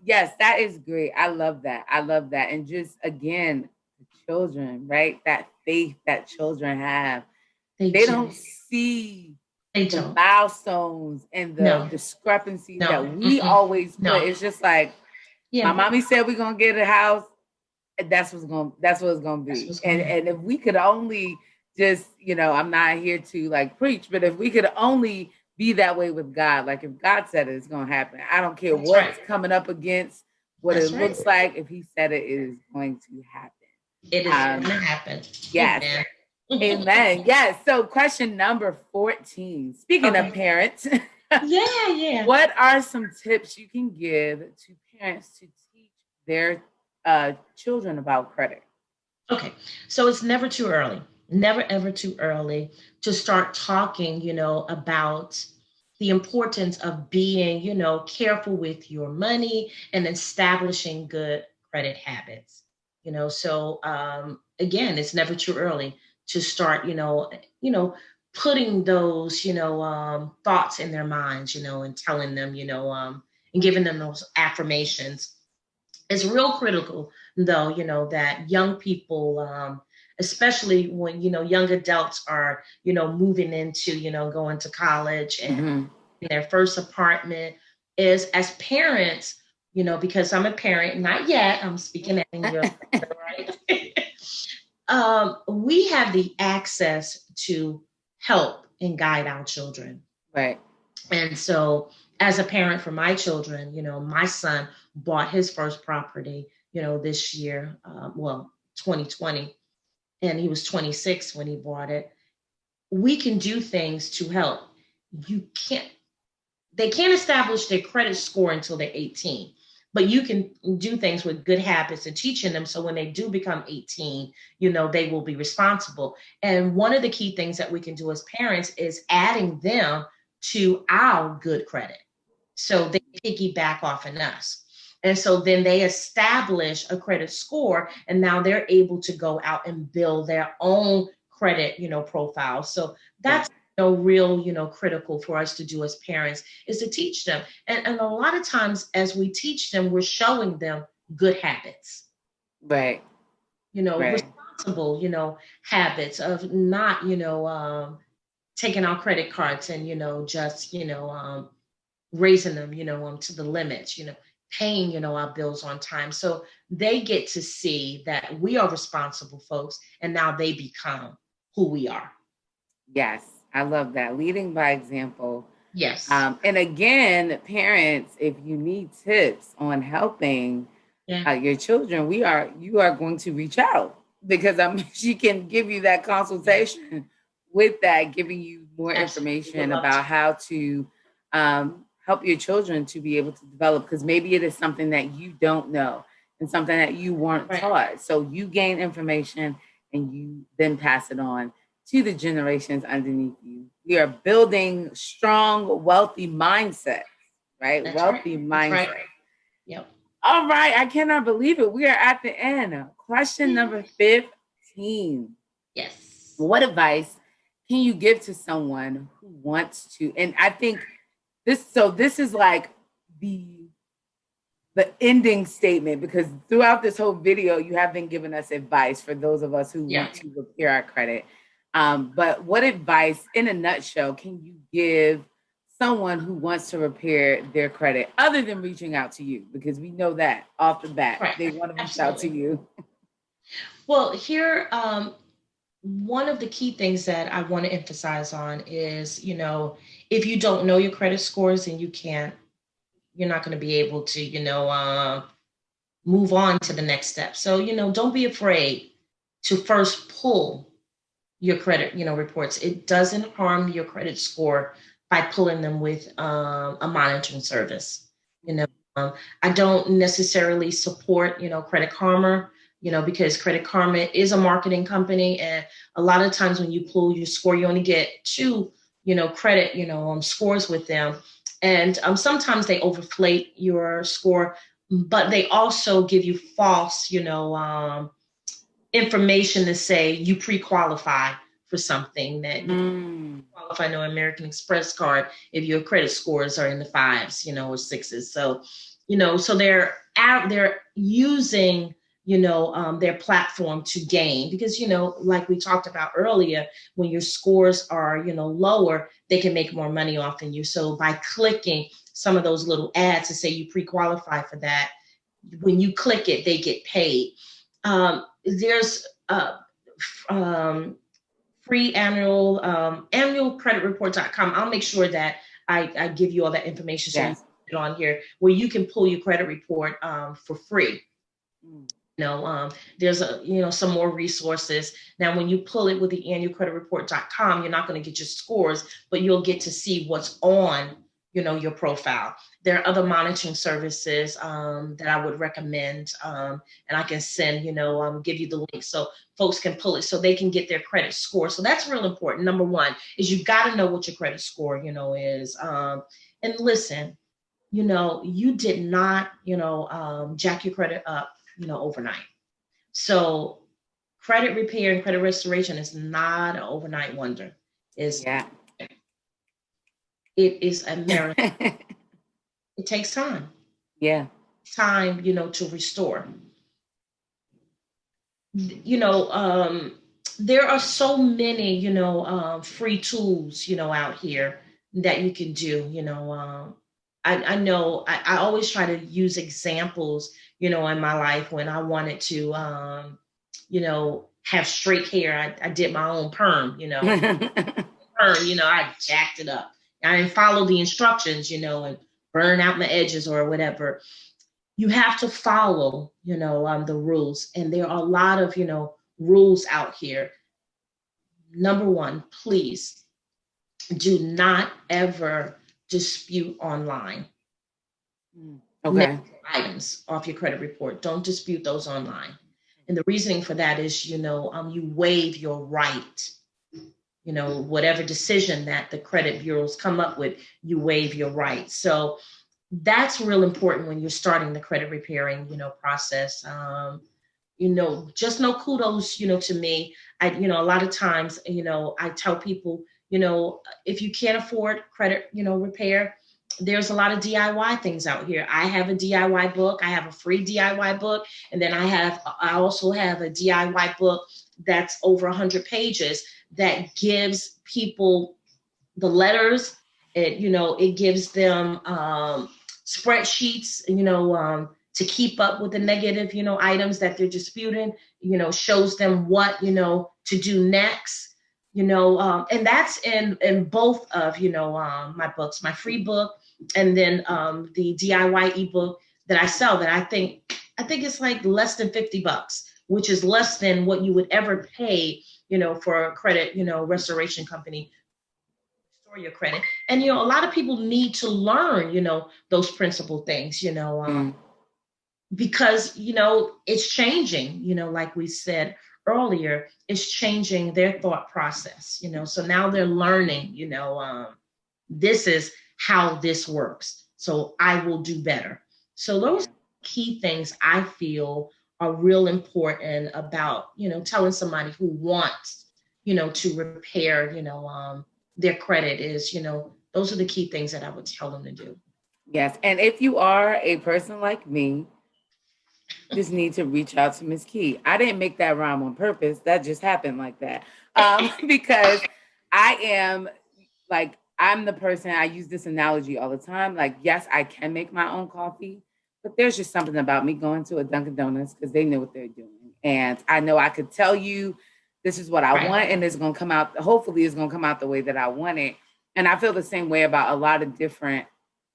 Yes, that is great. I love that. And just again, the children, right? That faith that children have. They don't see the milestones and the discrepancies that we always put. It's just like, my mommy said we're gonna get a house. That's what it's gonna be. And if we could only just, I'm not here to like preach, but if we could only be that way with God, like if God said it's gonna happen, I don't care what's coming up against, what it looks like. If He said it is going to happen. It is going to happen. Yes. Amen. Yes. So question number 14. Speaking of parents, what are some tips you can give to parents to teach their children about credit? Okay. So it's never too early. Never ever too early to start talking, about the importance of being, careful with your money and establishing good credit habits. So again, it's never too early to start, putting those, thoughts in their minds, and telling them, and giving them those affirmations. It's real critical, though, that young people, especially when, young adults are, moving into, going to college and in their first apartment, is as parents, because I'm a parent, not yet, I'm speaking at your right? We have the access to help and guide our children. Right. And so as a parent for my children, my son bought his first property, this year, 2020, and he was 26 when he bought it. We can do things to help. They can't establish their credit score until they're 18, but you can do things with good habits and teaching them. So when they do become 18, they will be responsible. And one of the key things that we can do as parents is adding them to our good credit. So they piggyback off on us. And so then they establish a credit score, and now they're able to go out and build their own credit, profile. So that's real, critical for us to do as parents, is to teach them. And a lot of times as we teach them, we're showing them good habits. Right. Responsible, habits of not, taking our credit cards and, just, raising them, to the limits, paying, our bills on time. So they get to see that we are responsible folks, and now they become who we are. Yes, I love that. Leading by example. Yes. And again, parents, if you need tips on helping your children, you are going to reach out, because she can give you that consultation with that, giving you more information about how to help your children to be able to develop, because maybe it is something that you don't know and something that you weren't taught. So you gain information and you then pass it on to the generations underneath you. We are building strong, wealthy mindsets, right? Wealthy mindsets. Yep. All right. I cannot believe it. We are at the end. Question number 15. Yes. What advice can you give to someone who wants to? And I think this is like the ending statement, because throughout this whole video, you have been giving us advice for those of us who want to repair our credit. But what advice, in a nutshell, can you give someone who wants to repair their credit other than reaching out to you? Because we know that off the bat, Right. they want to reach out to you. Well, here, one of the key things that I want to emphasize on is, if you don't know your credit scores, and you're not going to be able to, move on to the next step. So, don't be afraid to first pull your credit, reports. It doesn't harm your credit score by pulling them with a monitoring service. I don't necessarily support, Credit Karma, because Credit Karma is a marketing company, and a lot of times when you pull your score, you only get two, credit, scores with them, and sometimes they overflate your score, but they also give you false, information to say you pre-qualify for something that you qualify. No American Express card if your credit scores are in the fives, or sixes. So, so they're using, their platform to gain, because, like we talked about earlier, when your scores are, lower, they can make more money off than you. So by clicking some of those little ads to say you pre-qualify for that, when you click it, they get paid. There's free annual credit report.com. I'll make sure that I give you all that information, so you can put it on here, where you can pull your credit report for free. There's some more resources. Now, when you pull it with the annualcreditreport.com, you're not going to get your scores, but you'll get to see what's on your profile. There are other monitoring services that I would recommend, and I can send, give you the link so folks can pull it, so they can get their credit score. So that's real important. Number one is you got to know what your credit score, is. And listen, you did not, jack your credit up, overnight. So credit repair and credit restoration is not an overnight wonder. It is a marathon. It takes time. Yeah. Time, to restore. There are so many, free tools, out here that you can do. I know I always try to use examples, in my life when I wanted to, have straight hair. I did my own perm, I jacked it up. I didn't follow the instructions, and burn out my edges or whatever. You have to follow, the rules. And there are a lot of, rules out here. Number one, please do not ever dispute online. Okay. Items off your credit report. Don't dispute those online. And the reasoning for that is, you waive your right. Whatever decision that the credit bureaus come up with, you waive your right. So that's real important when you're starting the credit repairing, process. Just no kudos, to me. A lot of times, I tell people, if you can't afford credit, repair, there's a lot of DIY things out here. I have a DIY book. I have a free DIY book. And then I also have a DIY book that's over 100 pages that gives people the letters. It gives them spreadsheets, to keep up with the negative, items that they're disputing, shows them what, to do next, and that's in both of, my books, my free book, and then the DIY ebook that I sell, that I think it's like less than $50, which is less than what you would ever pay, for a credit, restoration company restore your credit. And, a lot of people need to learn, those principal things, because, it's changing, like we said earlier, it's changing their thought process, so now they're learning, this is how this works. So I will do better. So those key things I feel are real important about, telling somebody who wants, to repair, their credit is, those are the key things that I would tell them to do. Yes. And if you are a person like me, just need to reach out to Miss Key. I didn't make that rhyme on purpose. That just happened like that. Because I am like, I'm the person, I use this analogy all the time. Like, yes, I can make my own coffee, but there's just something about me going to a Dunkin' Donuts because they know what they're doing. And I know I could tell you this is what I want, and it's going to come out, hopefully, it's going to come out the way that I want it. And I feel the same way about a lot of different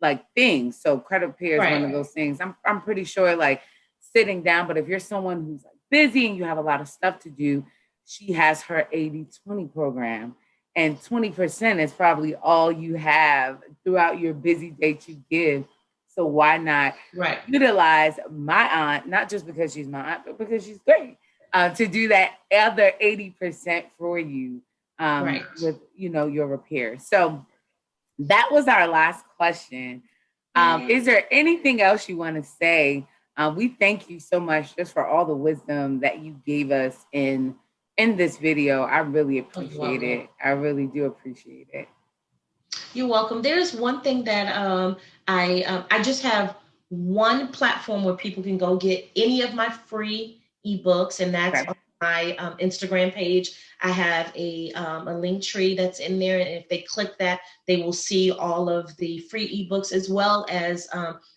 like things. So credit repair is one of those things. I'm pretty sure like sitting down, but if you're someone who's like busy and you have a lot of stuff to do, she has her 80-20 program. And 20% is probably all you have throughout your busy day to give. So why not utilize my aunt, not just because she's my aunt, but because she's great, to do that other 80% for you with, your repair. So that was our last question. Is there anything else you want to say? We thank you so much just for all the wisdom that you gave us in this video. I really appreciate it. I really do appreciate it. You're welcome. There's one thing that I just have one platform where people can go get any of my free ebooks, and that's on my Instagram page. I have a link tree that's in there, and if they click that, they will see all of the free ebooks as well as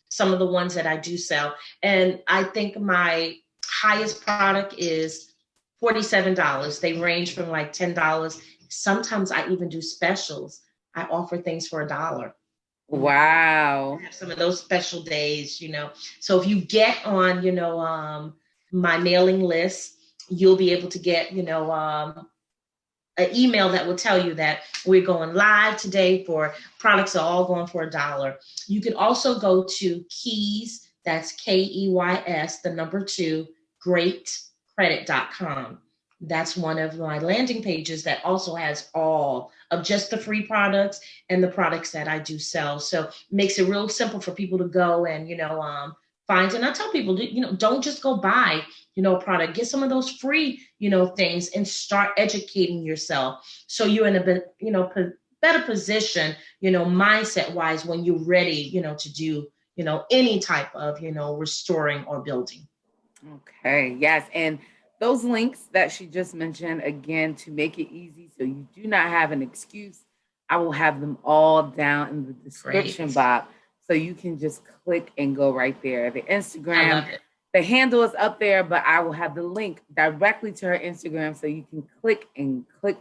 some of the ones that I do sell. And I think my highest product is $47. They range from like $10. Sometimes I even do specials. I offer things for $1. Wow. I have some of those special days, So if you get on, my mailing list, you'll be able to get, an email that will tell you that we're going live today for products are all going for $1. You can also go to Keys, that's KEYS, the number 2, greatcredit.com. That's one of my landing pages that also has all of just the free products and the products that I do sell. So it makes it real simple for people to go and, find. And I tell people, don't just go buy, a product. Get some of those free, things and start educating yourself. So you're in a bit, better position, mindset wise when you're ready, to do, any type of, restoring or building. Okay. Yes. And those links that she just mentioned, again, to make it easy so you do not have an excuse, I will have them all down in the description box so you can just click and go right there. The Instagram, the handle is up there, but I will have the link directly to her Instagram so you can click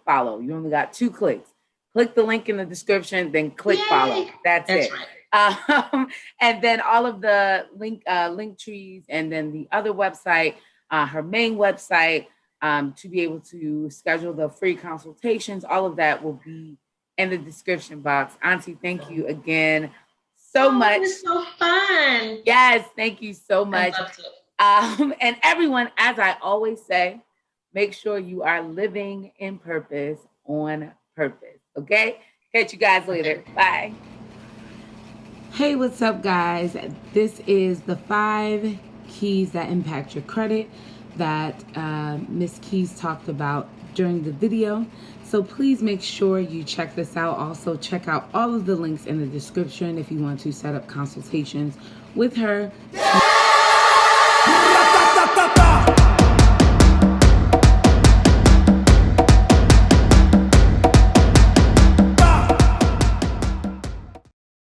follow. You only got 2 clicks. Click the link in the description, then click follow. That's it. Right. And then all of the link trees, and then the other website, her main website, to be able to schedule the free consultations. All of that will be in the description box. Auntie, thank you again so much. It was so fun. Yes, thank you so much. And everyone, as I always say, make sure you are living in purpose on purpose. Okay? Catch you guys later. Bye. Hey, what's up, guys? This is the 5 keys that impact your credit that Miss Keys talked about during the video. So please make sure you check this out. Also, check out all of the links in the description if you want to set up consultations with her.